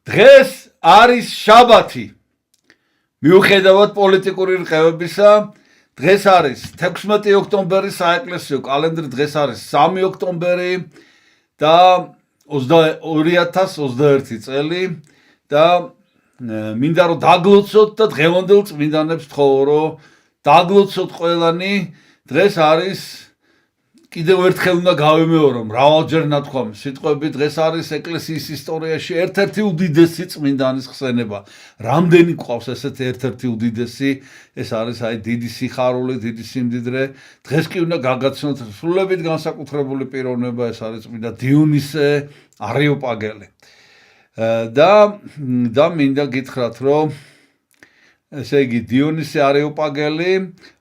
დღეს არის შაბათი. მიუხედავად პოლიტიკური რყევებისა, დღეს არის 16 ოქტომბერი საეკლესიო კალენდრი, დღეს არის 3 ოქტომბერი და 2021 წელი და მინდა რომ დაგლოცოთ და დღევანდელ წმინდანებს ვთხოვო რომ დაგლოცოთ ყველანი. დღეს არის კიდევ ერთხელ უნდა გავიმეორო მრავალჯერ ნათქვამი სიტყვები. დღეს არის ეკლესიის ისტორიაში ერთ-ერთი უდიდესი წმინდანის ხსენება. რამდენი გვყავს ესეთი ერთ-ერთი უდიდესი? ეს არის აი დიდი სიხარული, დიდი სიმდიდრე. დღეს კი უნდა გაგაცნოთ სრულებით განსაკუთრებული პიროვნება, ეს არის წმინდა დიონისე არეოპაგელი. და მინდა გითხრათ რომ ესე იგი დიონისე არეოპაგელი,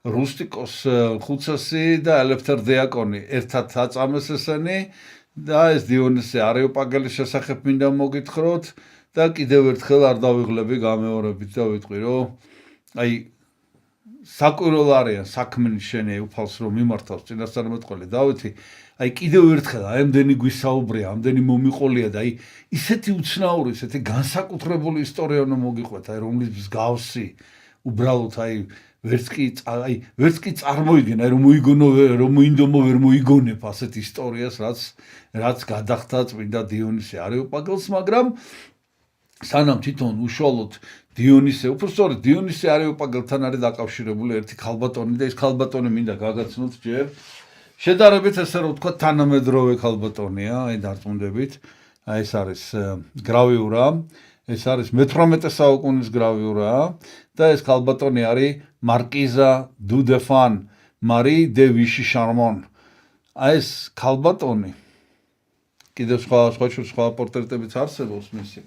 რუსტიკოს ხუცესი და ელეფთერ დიაკონი ერთად აწამეს ესენი და ეს დიონისე არეოპაგელის შესახებ მინდა მოგითხროთ და კიდევ ერთხელ არ დავიღლები გამეორებით და ვიტყვი რომ აი საკვირველ არიან საქმენის შენი უფალს რომ მიმართავს წინასწარმეტყველი დავითი აი კიდევ ერთხელ აი ამდენი გვისაუბრია, ამდენი მომიყოლია და აი ისეთი უცნაური, ისეთი განსაკუთრებული ისტორია უნდა მოგიყვეთ, აი რომლის მსგავსი უბრალოდ აი ვერც კი წარმოიგენ, აი რომ მოიგონო, რომ მოინდომო ვერ მოიგონებ ასეთ ისტორიას, რაც გადახდა წმინდა დიონისე არეოპაგელს, მაგრამ სანამ თვითონ უშუალოდ დიონისე, უბრალოდ დიონისე არეოპაგელთან არის დაკავშირებული ერთი ქალბატონი და ეს ქალბატონი მინდა გაგაცნოთ ჯერ შედარებით ესე რომ ვთქვა თანამედროვე ქალბატონია, აი დარწმუნდებით. აი ეს არის გრავიურა, ეს არის მე-18 საუკუნის გრავიურა და ეს ქალბატონი არის მარკიზა დუ დეფან მარი დე ვიში შარმონ. აი ეს ქალბატონი კიდევ სხვა პორტრეტებიც არსებობს მისი.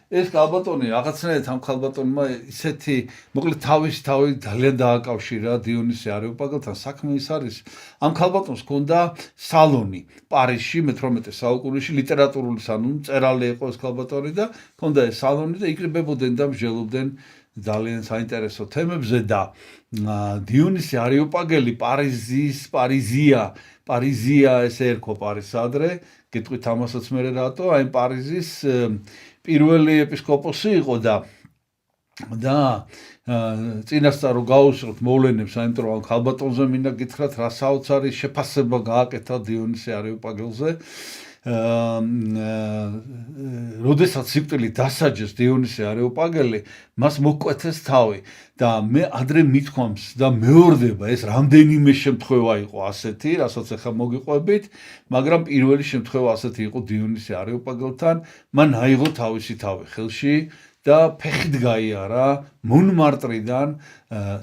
ეს ქალბატონი რაღაცნაირად ამ ქალბატონმა ისეთი მოკლედ თავი ძალიან დააკავშირა დიონისე არეოპაგელთან. საქმე ის არის ამ ქალბატონს ჰქონდა სალონი პარიზში მე-18 საუკუნეში ლიტერატურული მწერალი იყო ეს ქალბატონი და ჰქონდა ეს სალონი და იკრიბებოდნენ და მსჯელობდნენ ძალიან საინტერესო თემებზე და დიონისე არეოპაგელი პარიზია ესე ერქვა პარიზადრე გეტყვით ამასაც მე რატო აი პარიზის პირველი ეპისკოპოსი იყო და წინასწარ რომ გაუსწროთ მოვლენებს, აიმიტომ რომ ქალბატონზე მინდა გითხრათ რა საოცარი შეფასება გააკეთა დიონისე არეოპაგელზე. როდესაც სიკვდილით დასაჯეს დიონისე არეოპაგელი, მას მოკვეთეს თავი და მე ადრე მithქვამს და მეორდება ეს რამდენიმე შემთხვევა იყო ასეთი, რასაც ახლა მოგიყვებით, მაგრამ პირველი შემთხვევა ასეთი იყო დიონისე არეოპაგელთან, მან აიღო თავისი თავი ხელში და ფეხით გაიარა მონმარტრიდან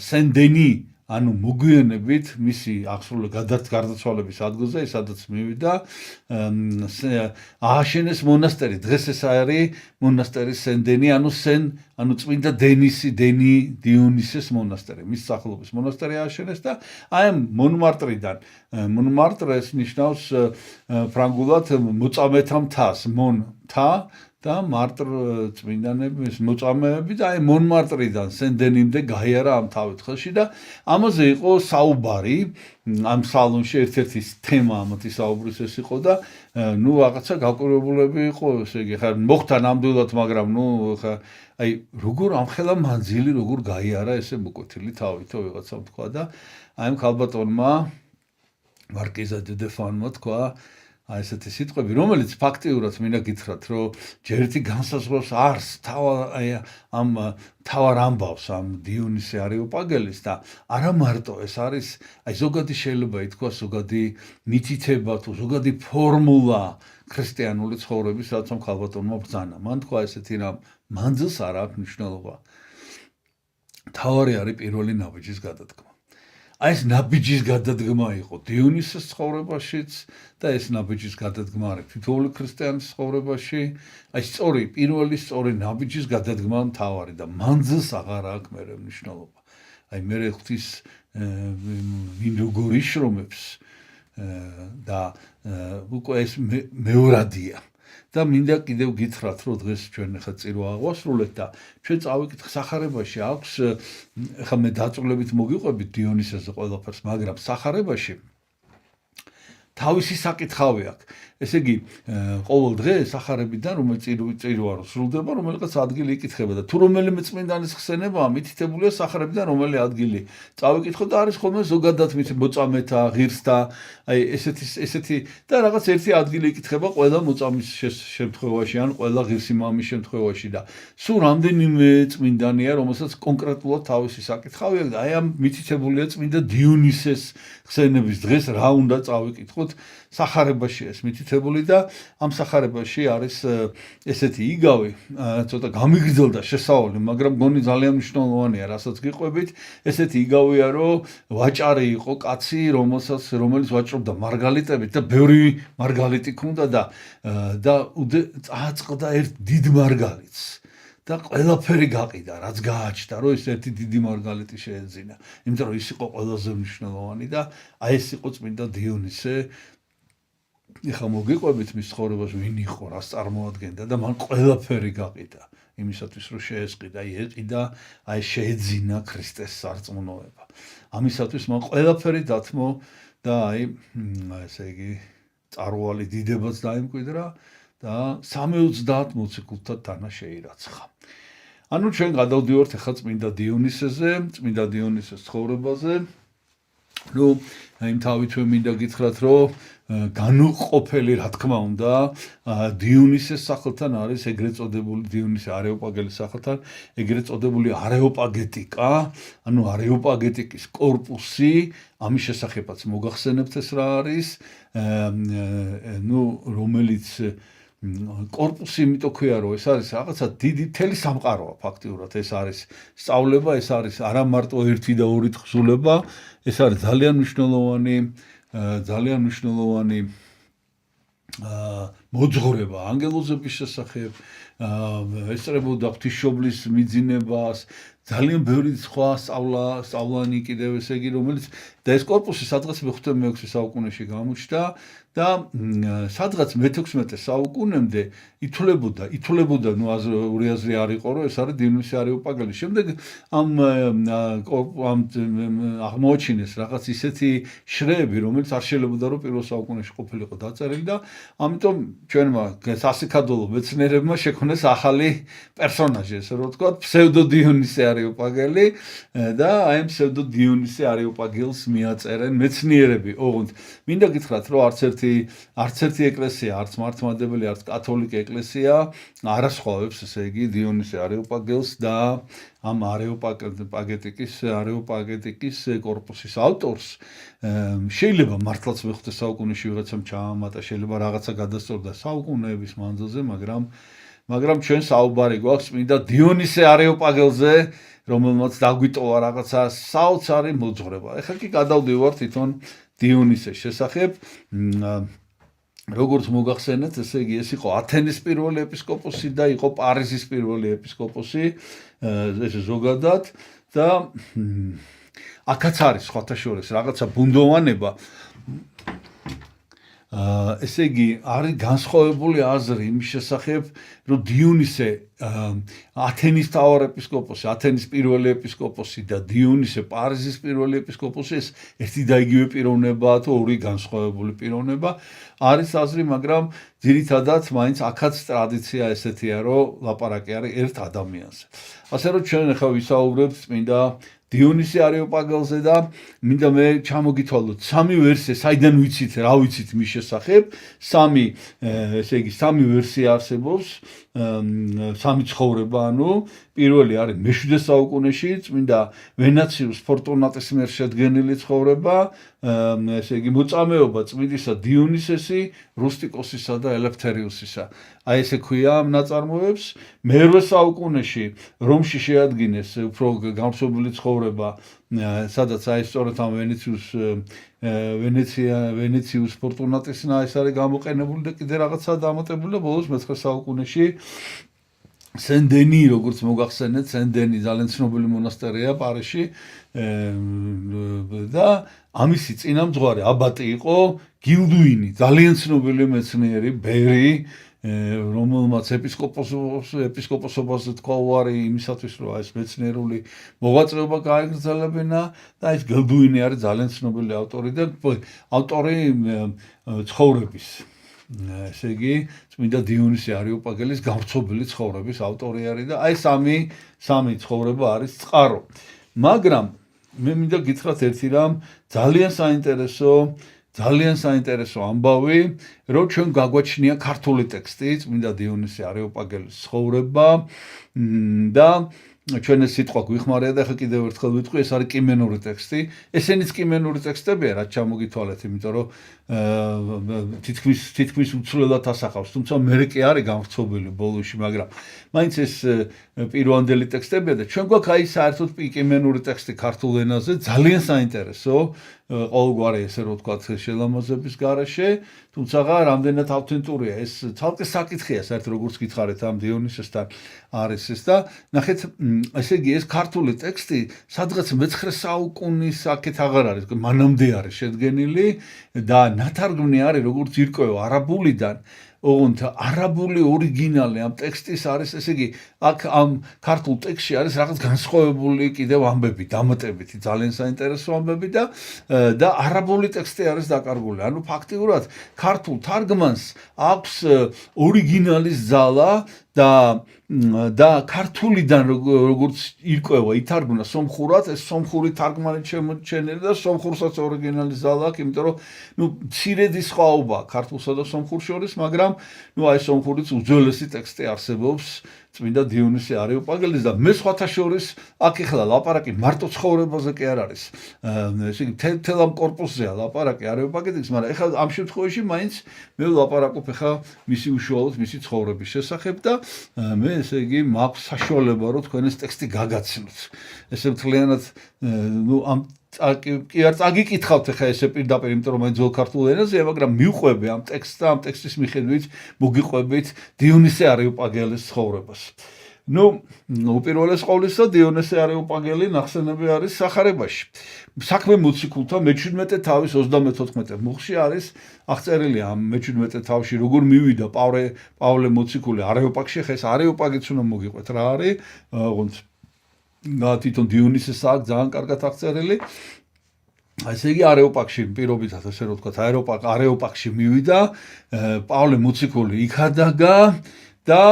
სენ-დენი, ანუ მოგვიანებით მისი გარდაცვალების ადგილზე, სადაც მივიდა, ააშენეს მონასტერი. დღეს ეს არის მონასტერი სენ-დენი, ანუ წმინდა დიონისეს მონასტერი. მის სახელობის მონასტერი ააშენეს და აი მონმარტრიდან, მონმარტრი ეს ნიშნავს ფრანგულად მოწამეთა მთას, მთა და მარტრ წმინდანების მოწამეები და აი მონმარტრიდან სენ-დენიმდე გაიარა ამ თავით ხელში და ამაზე იყო საუბარი ამ სალონში ერთ-ერთი თემა ამათი საუბრის ეს იყო და ნუ რაღაცა გაკვირვებულები იყო ესე იგი ხა მოხდა ნამდვილად მაგრამ ნუ ხა აი როგორ ამხელა მანძილი როგორ გაიარა ესე მოკვეთილი თავითო ვიღაცამ თქვა და აი ამ ქალბატონმა მარკიზა დე დეფანმა თქვა აი ესეთი სიტყვები, რომელიც ფაქტიურად მინდა გითხრათ, რომ ჯერ ერთი განსაზღვრავს არს ამ თავარ ამბავს ამ დიონისე არეოპაგელის და არა მარტო ეს არის აი ზოგადი შეიძლება ითქვას ზოგადი მითითება თუ ზოგადი ფორმულა ქრისტიანული ცხოვრების რაც ამ ქალბატონმა ბრძანა. მან თქვა ესეთი რამ მანძილს არ აქვს მნიშვნელობა. თავარი არის პირველი ნაბიჯის გადადგმა. აი ეს ნაბიჯის გადადგმა იყო დიონისეს ცხოვრებაშიც და ეს ნაბიჯის გადადგმა არის თითოეული ქრისტიანის ცხოვრებაში. აი პირველი სწორი ნაბიჯის გადადგმა მთავარი და მანძილს აღარ აქვს მერე მნიშვნელობა. აი მერე ღვთის ვინ როგორ იშრომებს და უკვე ეს მეორადია. და მინდა კიდევ გითხრათ, რომ დღეს ჩვენ ახლა წირვა აღვასრულეთ და ჩვენ წავიკითხეთ სახარებაში აქვს ახლა მე დაწვრილებით მოგიყვებით დიონისეზე ყველაფერს, მაგრამ სახარებაში თავისი საკითხავი აქვს. ესე იგი, ყოველ დღე სახარებიდან რომელიც წირვა სრულდება, რომელიღაც ადგილი იკითხება და თუ რომელიმე წმინდანის ხსენებაა მითითებულია სახარებიდან რომელი ადგილი წავიკითხოთ და არის ხოლმე ზოგადად მოწამეთა, ღირსთა, აი ესეთი და რაღაც ერთი ადგილი იკითხება ყველა მოწამის შემთხვევაში ან ყველა ღირსი მამის შემთხვევაში და სულ რამდენიმე წმინდანია, რომელსაც კონკრეტულად თავისი საკითხავი აქვს და აი ამ მითითებულია წმინდა დიონისეს ხსენების დღეს რა უნდა წავიკითხოთ სახარებაში ეს მითითებული და ამ სახარებაში არის ესეთი იგავი, ცოტა გამიგრძელდა შესავალი, მაგრამ გონი ძალიან მნიშვნელოვანია, რასაც გიყვებით, ესეთი იგავია, რომ ვაჭარი იყო კაცი, რომელიც ვაჭრობდა მარგალიტებით და ბევრი მარგალიტი ქონდა და წააწყდა ერთ დიდ მარგალიტს. და ყველაფერი გაყიდა, რაც გააჩნდა, რომ ეს ერთი დიდი მარგალიტი შეეძინა. იმიტომ რომ ის იყო ყველაზე მნიშვნელოვანი და აი ეს იყო წმინდა დიონისე. ეხლა მოგიყვებით მის ცხოვრებაში ვინ იყო, რას წარმოადგენდა და მან ყველაფერი გაყიდა. იმისათვის რომ შეესყიდა, ეყიდა, აი შეეძინა ქრისტეს სარწმუნოება. ამისათვის მან ყველაფერი დათმო და აი ესე იგი წარვალი დიდებაც დაიმკვიდრა და 330 მოციქულთა თანა შეირაცხა. ანუ ჩვენ გადავდივართ ახლა წმინდა დიონისეზე, წმინდა დიონისეს ცხოვრებაზე. ნუ იმ თავით მინდა გითხრათ, რომ განუყოფელი რა თქმა უნდა დიონისეს სახელთან არის ეგრეთ წოდებული დიონისე არეოპაგელის სახელთან ეგრეთ წოდებული არეოპაგეტიკა, ანუ არეოპაგეტიკის კორპუსი, ამის შესახებაც მოგახსენებთ ეს რა არის, ნუ რომელიც კორპუსი იმიტომ ქვია, რომ ეს არის რაღაცა დიდი მთელი სამყაროა ფაქტიურად, ეს არის სწავლება, ეს არის არა მარტო ერთი და ორი თხზულება, ეს არის ძალიან მნიშვნელოვანი მოძღვრება ანგელოზების შესახებ, ესწრებოდა ღვთისმშობლის მიძინებას, ძალიან ბევრი სხვა სწავლანი კიდევ ესე იგი, რომელიც და ეს კორპუსი სადღაც მე-5-6 საუკუნეში გამოჩნდა და სადღაც მე-16 საუკუნემდე ითვლებოდა, ნუ ორი აზრი არ იყო, რომ ეს არის დიონისე არეოპაგელი. შემდეგ ამ აღმოაჩინეს რაღაც ისეთი შრეები, რომელიც არ შეიძლება რომ პირველ საუკუნეში ყოფილიყო დაწერილი და ამიტომ ჩვენმა სასიკადოლო მეცნიერებმა შექმნეს ახალი პერსონაჟი, ესე რომ ვთქვათ, ფსევდო დიონისე არეოპაგელი და აი ამ ფსევდო დიონისე არეოპაგელს მიაწერენ მეცნიერები. ოღონდ მინდა გითხრათ, რომ არც ერთი ეკლესია, არც მართლმადებელი, არც კათოლიკე ეკლესია არ ასხვავებს, ესე იგი, დიონისე არეოპაგელს და ამ არეოპაგეტიკის კორპუსის ავტორს. შეიძლება მართლაც მე-5 საუკუნეში ვიღაცამ ჩაამატა, შეიძლება რაღაცა გადასწორდა საუკუნეების მანძილზე, მაგრამ ჩვენ საუბარი გვაქვს წმინდა დიონისე არეოპაგელზე, რომელმაც დაგვიტოვა რაღაცა საოცარი მოძღვრება. ეხლა კი გადავდივართ თვითონ დიონისეს შესახებ. როგორც მოგახსენეთ, ესე იგი, ეს იყო ათენის პირველი ეპისკოპოსი და იყო პარიზის პირველი ეპისკოპოსი, ეს ზოგადად და აქაც არის სხვათა შორის რაღაცა ბუნდოვანება. ესე იგი, არის განსხვავებული აზრი იმის შესახებ, რომ დიონისე ათენის მთავარეპისკოპოსი, ათენის პირველი ეპისკოპოსი და დიონისე პარიზის პირველი ეპისკოპოსი ეს ერთი და იგივე პიროვნებაა თუ ორი განსხვავებული პიროვნება არის აზრი, მაგრამ ძირითადად მაინც აქაც ტრადიცია ესეთია, რომ ლაპარაკი არის ერთ ადამიანზე. ასე რომ ჩვენ ახლა ვისაუბრებთ წმინდა დიონისე არეოპაგელზე და მინდა მე ჩამოგითვალოთ სამი ვერსია, საიდან ვიცით, რა ვიცით მის შესახებ, ესე იგი, სამი ვერსია არსებობს, სამი ცხოვრება, ანუ პირველი არის მე-7 საუკუნეში წმინდა ვენაციუს ფორტუნატის მიერ შედგენილი ცხოვრება, ესე იგი, მოწამეობა წმინდისა დიონისესი, რუსტიკოსისა და ელეფთერიუსისა. აი ესე ქვია ამ ნაწარმოებს. მე-8 საუკუნეში რომში შეადგინეს უფრო გამსუბლი ცხოვრება, სადაც აი სწორედ ამ ვენეციუს ფორტუნატისნა ეს არის გამოყენებული და კიდე რაღაცა დამატებული და ბოლოს მე-9 საუკუნეში სენ-დენი, როგორც მოგახსენეთ, სენ-დენი ძალიან ცნობილი მონასტერია პარიზში და ამისი წინამძღვარი აბატი იყო გილდუინი, ძალიან ცნობილი მეცნიერი, ბერი, რომელმაც ეპისკოპოსობაზე თქვა უარი იმისათვის, რომ ეს მეცნიერული მოღვაწეობა გაეგრძელებინა და ეს გილდუინი არის ძალიან ცნობილი ავტორი და ავტორი ცხოვრების. ესე იგი წმინდა დიონისე არიოპაგელის გავრცობილი ცხოვრების ავტორი არის და აი სამი ცხოვრება არის წყარო. მაგრამ მე მინდა გითხრათ ერთი რამ ძალიან საინტერესო ამბავი, რომ ჩვენ გაგვაჩნია ქართული ტექსტი წმინდა დიონისე არიოპაგელის ცხოვრება და ჩვენ ეს სიტყვა გვიხმარია და ახლა კიდევ ერთხელ ვიტყვი, ეს არის კიმენური ტექსტი. ესენიც კიმენური ტექსტებია, რაც ჩამოგითვალეთ, იმიტომ რომ თითქმის უცვლელად ასახავს, თუმცა მე კი არის გამრცობილი ბოლოში, მაგრამ მაინც ეს პირვანდელი ტექსტებია და ჩვენ გვაქვს აი საერთოდ კიმენური ტექსტი ქართულ ენაზე, ძალიან საინტერესო, ყოველგვარი ესე რომ ვთქვათ შელამაზების გარეშე, თუმცა რამდენად ავთენტურია, ეს ცალკე საკითხია საერთოდ როგორც გითხარით ამ დიონისესთან არის ეს და ნახეთ, ესე იგი ეს ქართული ტექსტი სადღაც მე-9 საუკუნის აქეთ აღარ არის, მანამდე არის შედგენილი და ნათარგმნი არის როგორც ირკვევა არაბულიდან, ოღონდ არაბული ორიგინალი ამ ტექსტის არის, ესე იგი აქ ამ ქართულ ტექსტში არის რაღაც განსხვავებული კიდევ ამბები, დამატებითი, ძალიან საინტერესო ამბები და არაბული ტექსტი არის დაკარგული. ანუ ფაქტიურად ქართულ თარგმანს აქვს ორიგინალის ძალა და ქართულიდან როგორც ირკვევა, ითარგმნა სომხურად, ეს სომხური თარგმანი შემოჩენილი და სომხურსაც ორიგინალი ზალა აქვს, იმიტომ რომ მცირედი სხვაობაა ქართულსა და სომხურ შორის, მაგრამ აი სომხურიც უძველესი ტექსტი არსებობს წმინდა დიონისე არიოპაგელის და მე სხვათა შორის აქ ეხლა ლაპარაკი მარტო ცხოვრებაზე კი არ არის. ესე იგი თელ ამ კორპუსზეა ლაპარაკი არიოპაგელის, მაგრამ ეხლა ამ შემთხვევაში მაინც მე ვლაპარაკობ ეხლა მისი უშუალოდ მისი ცხოვრების შესახებ და მე ესე იგი მაქვს საშუალება რომ თქვენ ეს ტექსტი გაგაცნოთ. ესე მთლიანად ამ კი არ წაგიკითხავთ ახლა ესე პირდაპირ, იმიტომ რომ ძველ ქართულ ენაზეა, მაგრამ მივყვები ამ ტექსტს და ამ ტექსტის მიხედვით მოგიყვებით დიონისე არიოპაგელის ცხოვრებას. უპირველეს ყოვლისა დიონისე არიოპაგელი ნახსენები არის სახარებაში. საქმე მოციქულთა მე-17 თავის 34 მუხში არის აღწერილი ამ მე-17 თავში როგორ მივიდა პავლე მოციქული არიოპაგში, ხა ეს არიოპაგიც უნდა მოგიყვეთ რა არის, ოღონდ თვითონ დიონისეს აქვს ძალიან კარგად აღწერილი. ესე იგი არიოპაგში პირობითად ასე რომ ვთქვათ, არიოპაგში მივიდა, პავლე მოციქული იქადაგა და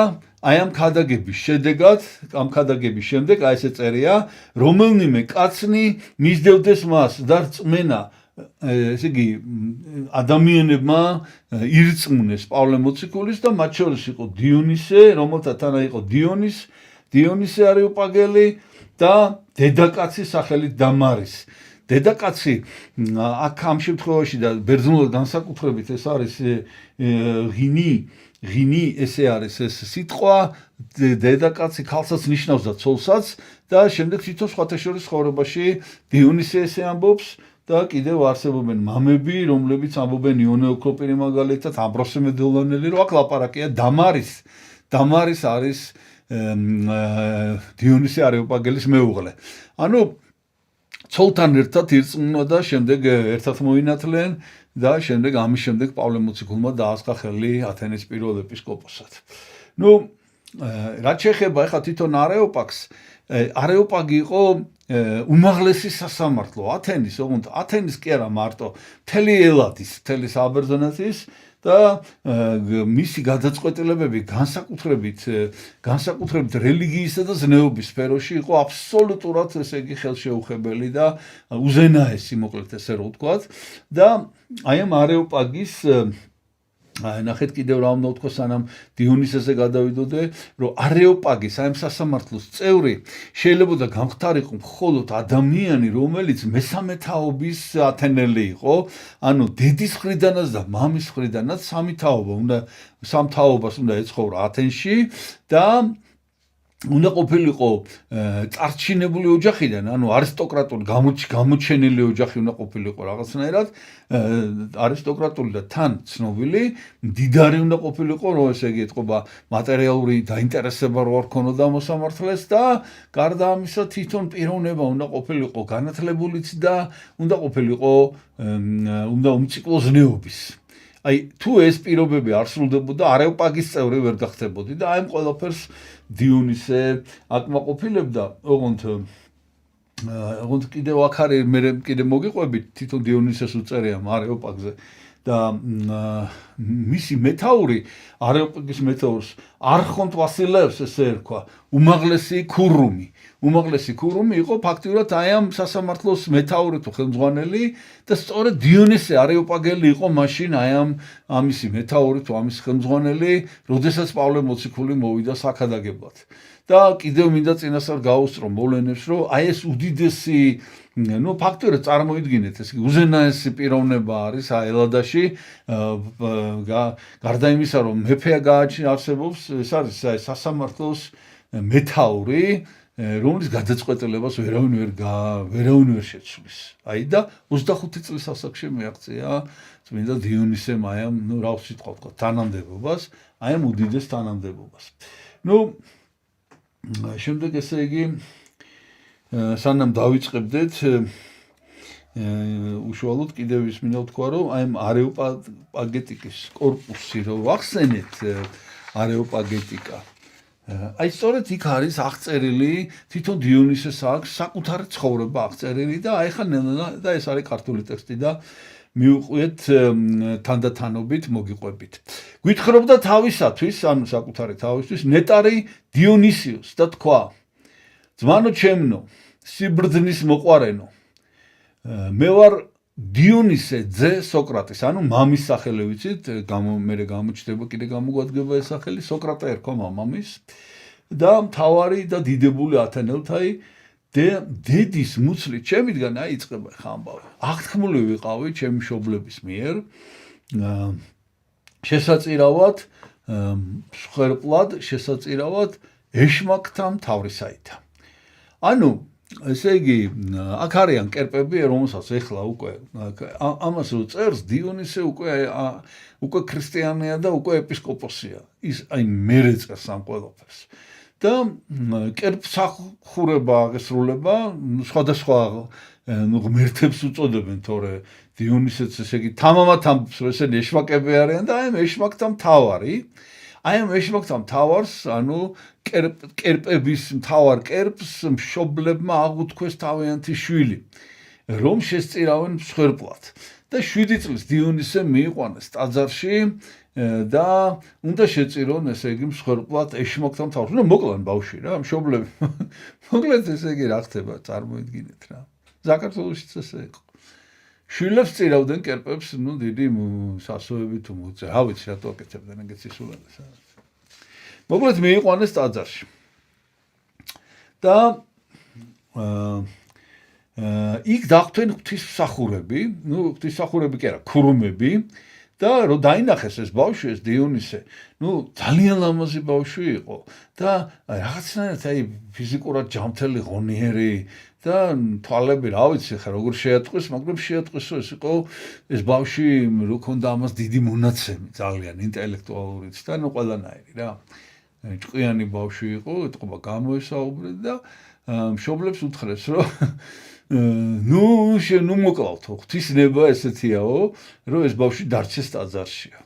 აი ამ ქადაგების შედეგად, ამ ქადაგების შემდეგ აი ესე წერია, რომელნიმე კაცნი მისდევდეს მას და რწმენა, ესე იგი ადამიანებმა ირწმუნეს პავლე მოციქულის და მათ შორის იყო დიონისე, რომელთა თანა იყო დიონისე არიოპაგელი და დედაკაცი სახელით დამარის. დედაკაცი აქ ამ შემთხვევაში და ბერძნულად განსაკუთრებით ეს არის ღინი ესე არის ეს სიტყვა, დედაკაცი ქალსაც ნიშნავს და ცოლსაც და შემდეგ თვითონ სხვათა შორის ცხოვრებაში დიონისე ესე ამბობს და კიდევ არსებობენ მამები, რომლებიც ამბობენ იონე ოქროპირი მაგალითად, ამბროსე მედელონელი, რომ აქ ლაპარაკია დამარის არის დიონისე არიოპაგელის მეუღლე. ანუ ცოლთან ერთად ირწმუნა და შემდეგ ერთად მოინათლენ და შემდეგ ამის შემდეგ პავლე მოციქულმა დაასხა ხელი ათენის პირველ ეპისკოპოსად. რაც შეეხება ახლა თვითონ არიოპაგს, არიოპაგი იყო უმაღლესი სასამართლო ათენის, ოღონდ ათენის კი არა მარტო, მთელი ელადის, მთელი საბერძნეთის და მისი გადაწყვეტილებები განსაკუთრებით რელიგიისა და ზნეობის სფეროში იყო აბსოლუტურად ესე იგი ხელშეუხებელი და უზენაესი, მოკლედ ესე რომ ვთქვათ და აი ამ არიოპაგის ნახეთ კიდევ რა უნდა ვთქვა სანამ დიონისეზე გადავიდოდე, რომ არიოპაგის აი ამ სასამართლოს წევრი შეიძლებოდა გამختارიყო მხოლოდ ადამიანი, რომელიც მესამე თაობის ათენელი იყო, ანუ დედის მხრიდანაც და მამის მხრიდანაც სამ თაობას უნდა ეცხოვრა ათენში და უნდა ყოფილიყო წარჩინებული ოჯახიდან, ანუ არისტოკრატული გამოჩენილი ოჯახი უნდა ყოფილიყო რაღაცნაირად, არისტოკრატული და თან ცნობილი, მდიდარი უნდა ყოფილიყო, რომ ესე იგი ეთყობა მატერიალური დაინტერესება რო არ ქონოდა მოსამართლეს და გარდა ამისა თვითონ პიროვნება უნდა ყოფილიყო განათლებულიც და უნდა ყოფილიყო უნდა უმციკლო ზნეობის. აი თუ ეს პირობები არ სრულდებოდა, არიოპაგის წევრი ვერ გახდებოდი და აი ამ ყველაფერს დიონისე აკმაყოფილებდა, ოღონდ კიდევ აქ არის მე კიდე მოგიყვებით თვითონ დიონისეს უწერია არიოპაგზე და მისი მეთაური არეოპაგის მეთაურს არხონტ ვასილევს ესე ერქვა უმაღლესი ქურუმი იყო ფაქტიურად აი ამ სასამართლოს მეთაური თუ ხელმძღვანელი და სწორედ დიონისე არეოპაგელი იყო მაშინ აი ამისი მეთაური თუ ამის ხელმძღვანელი როდესაც პავლე მოციქული მოვიდა საქადაგებლად და კიდევ მინდა წინასწარ გავუსწრო მოვლენებს რომ აი ეს უდიდესი ფაქტიურად წარმოიდგინეთ ეს უზენაესი პიროვნება არის ელადაში გარდა იმისა რომ მეფე არსებობს ეს არის სასამართლოს მეთაური რომლის გადაწყვეტილებას ვერავინ ვერ შეცვლის აი და 25 წლის ასაკში მიაღწია წმინდა დიონისემ აი ამ რა ვსიტყვა თქვა თანამდებობას აი ამ უდიდეს თანამდებობას შემდეგ ესე იგი სანამ დავიწყებდეთ უშუალოდ კიდევ ის მინდა ვთქვა რომ აი ამ არეოპაგეტიკის კორპუსი რო ვახსენეთ არეოპაგეტიკა აი სწორედ იქ არის აღწერილი თვითონ დიონისეს აქვს საკუთარი ცხოვრება აღწერილი და აი ხა და ეს არის ქართული ტექსტი და მიუყვეთ თანდათანობით მოგიყვებით გვითხრობდა თავისათვის ანუ საკუთარი თავისთვის ნეტარი დიონისიუს და თქვა ძმანო ჩემნო სიბრძნის მოყვარენო მე ვარ დიონისე ძე სოკრატის ანუ მამის სახელი ვიცით მე გამოჩნდება კიდე გამოგვადგება ეს სახელი სოკრატე ერქვა მამამის და მთავარი და დიდებული ათენელთაი დედის მუცლი ჩემიდან აი იწყება ხა ამბავი აღთქმული ვიყავი ჩემი მშობლების მიერ შესაწირავად მსხვერპლად შესაწირავად ეშმაკთა მთავრისაითა ანუ ესე იგი აქ არიან კერპები რომელსაც ეხლა უკვე ამას რო წერს დიონისე უკვე ქრისტიანია და უკვე ეპისკოპოსია ის აი მერე წერს ამ ყველაფერს და კერპსახურება აღესრულება სხვადასხვა ღმერთებს უწოდებენ თორე დიონისეც ესე იგი თამამად ამბობს რომ ესენი ეშმაკები არიან და აი ამ ეშმაკთა მთავარი აი ამ ეშმაკთა მთავარს ანუ კერპების მთავარ კერპს მშობლებმა აღუთქვეს თავიანთი შვილი რომ შესწირავენ მსხვერპლად და 7 წლის დიონისე მიიყვანეს ტაძარში და უნდა შეწირონ ესე იგი მსხვერპლად ეშმაკთა მთავარს ნუ მოკლან ბავშვი რა მშობლები მოკლედ ესე იგი რა ხდება წარმოიდგინეთ რა საქართველოშიც ესე იყო შვილებს წირავდნენ კერპებს ნუ დიდი სასოები თუ მოწე რა ვიცი რატო აკეთებდნენ ეგეც ისულადეს მოკლედ მიიყვანეს ტაძარში და იქ დახვდნენ ღვთისმსახურები ნუ ღვთისმსახურები კი არა ქურუმები და რო დაინახეს ეს ბავშვი ეს დიონისე ნუ ძალიან ლამაზი ბავშვი იყო და რაღაცნაირად აი ფიზიკურად ჯანმრთელი ღონიერი და თვალები რა ვიცი ხა როგორ შეატყვის მაგრამ შეატყვის რომ ეს იყო ეს ბავშვი რო ქონდა ამას დიდი მონაცემი ძალიან ინტელექტუალურიც და ნუ ყველანაირი რა ჭკვიანი ბავშვი იყო ეთყობა გამოესაუბრეთ და მშობლებს უთხრეს რომ ნუ მოკლავთო ღვთისნება ესეთიაო რომ ეს ბავშვი დარჩეს ტაძარშია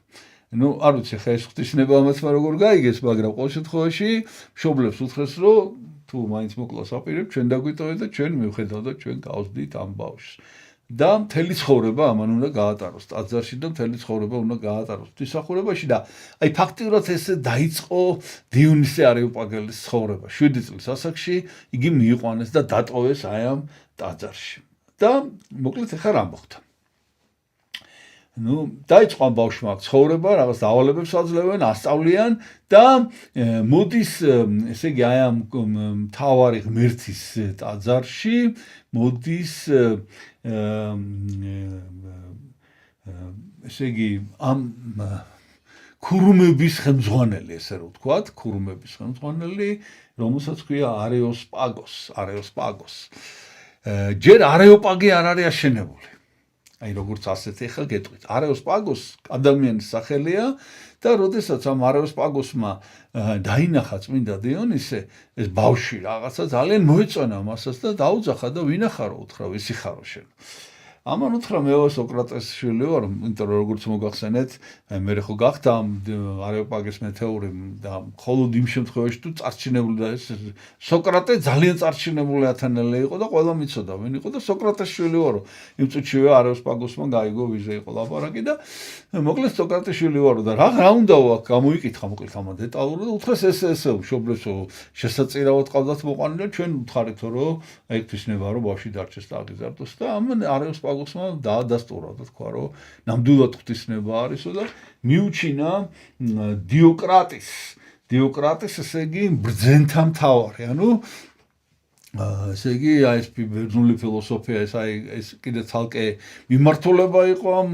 ნუ არ ვიცი ხა ეს ღვთისნება ამათმა როგორ გაიგეს მაგრამ ყოველ შემთხვევაში მშობლებს უთხრეს რომ თუ მაინც მოკლავს აპირებ ჩვენ დაგვიტოვეთ და ჩვენ მივხედავთ და ჩვენ გავსდით ამ ბავშვს და მთელი ცხოვრება ამან უნდა გაატაროს ტაძარში და მთელი ცხოვრება უნდა გაატაროს ღვთისმსახურებაში და აი ფაქტიურად ესე დაიწყო დიონისე არეოპაგელის ცხოვრება 7 წლის ასაკში იგი მიიყვანეს და დატოვეს აი ამ ტაძარში და მოკლედ ახლა რა მოხდა ნუ დაიწყო ამ ბავშვმა ცხოვრება რაღაც დავალებებს აძლევენ ასწავლიან და მოდის ესე იგი აი ამ მთავარი ღმერთის ტაძარში მოდის ესე იგი ამ ქურუმების ხელმძღვანელი ესე რომ ვთქვათ ქურუმების ხელმძღვანელი რომელსაც ქვია არეოსპაგოს ჯერ არეოპაგი არ არის აშენებული აი როგორც ასეთი ახლა გეტყვით არეოსპაგოს ადამიანის სახელია და როდესაც ამ არეოსპაგოსმა დაინახა წმინდა დიონისე ეს ბავშვი რაღაცა ძალიან მოეწონა მასაც და დაუძახა და ვინახარო უთხრა ვისი ხარო შენ ამან უთხრა მე სოკრატეს შვილი ვარ, იმიტომ რომ როგორც მოგახსენეთ, მე ხო გახდა არეოპაგის მეთეური და მხოლოდ იმ შემთხვევაში თუ წარჩინებული და ეს სოკრატე ძალიან წარჩინებული ათანელი იყო და ყველა მიცოდა ვინ იყო და სოკრატეს შვილი ვარო. იმ წუთშივე არეოპაგოსმა გაიგო ვიზე იყო ლაპარაკი და მოკლედ სოკრატეს შვილი ვარო და რა უნდა აქ გამოიკითხა მოკლედ ამ დეტალურად და უთხრეს ეს მშობლესო შესაძირავად ყავდათ მოყვანილი და ჩვენ ვთხარით რომ ეგთვისნება რომ ბავშვი დარჩეს და აგიზარდოს და ამ არეოპაგოსმა დაადასტურა და თქვა რომ ნამდვილად ღვთისნება არისო და მიუჩინა დიოკრატის ესე იგი ბრძენთა მთავარი ანუ ესე იგი ეს ბერძნული ფილოსოფია ეს კიდე ცალკე მიმართულება იყო ამ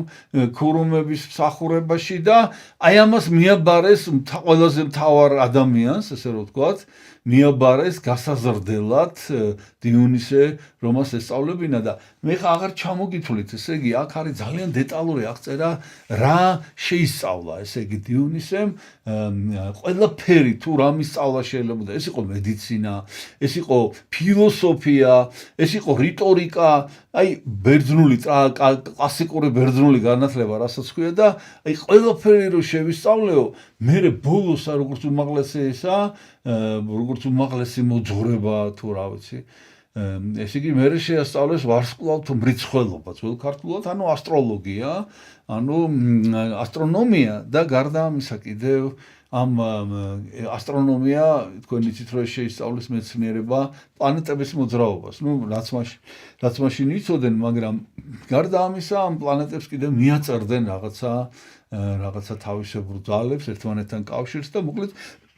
ქურუმების მსახურებაში და აი ამას მიაბარეს ყველაზე მთავარ ადამიანს ესე რომ ვთქვათ მიაბარეს გასაზრდელად დიონისე რომას ესწავლებინა და მე ხა აღარ ჩამოგითვლით ესე იგი აქ არის ძალიან დეტალური აღწერა რა შეისწავლა ესე იგი დიონისემ ყველაფერი თუ რა მისწავლა შეიძლება ეს იყო მედიცინა ეს იყო ფილოსოფია ეს იყო რიტორიკა აი ბერძნული კლასიკური ბერძნული განათლება რასაც ქვია და აი ყველაფერი რო შევისწავლეო მე ბოლოს როგორც უმაღლესი ესა როგორც უმაღლესი მოძღვრება თუ რა ვიცი ესე იგი მე შეასწავლეს ვარსკვლავთ მრიცხველობა ძველ ქართულად ანუ ასტროლოგია ანუ ასტრონომია და გარდა ამისა კიდევ ამ ასტრონომია თქვენ იცით რომ შეისწავლის მეცნიერება პლანეტების მოძრაობას ნუ რაც მაშინ იცოდნენ მაგრამ გარდა ამისა ამ პლანეტებს კიდევ მიაწერდნენ რაღაცა თავისებურ ძალებს ერთმანეთთან კავშირს და მოკლედ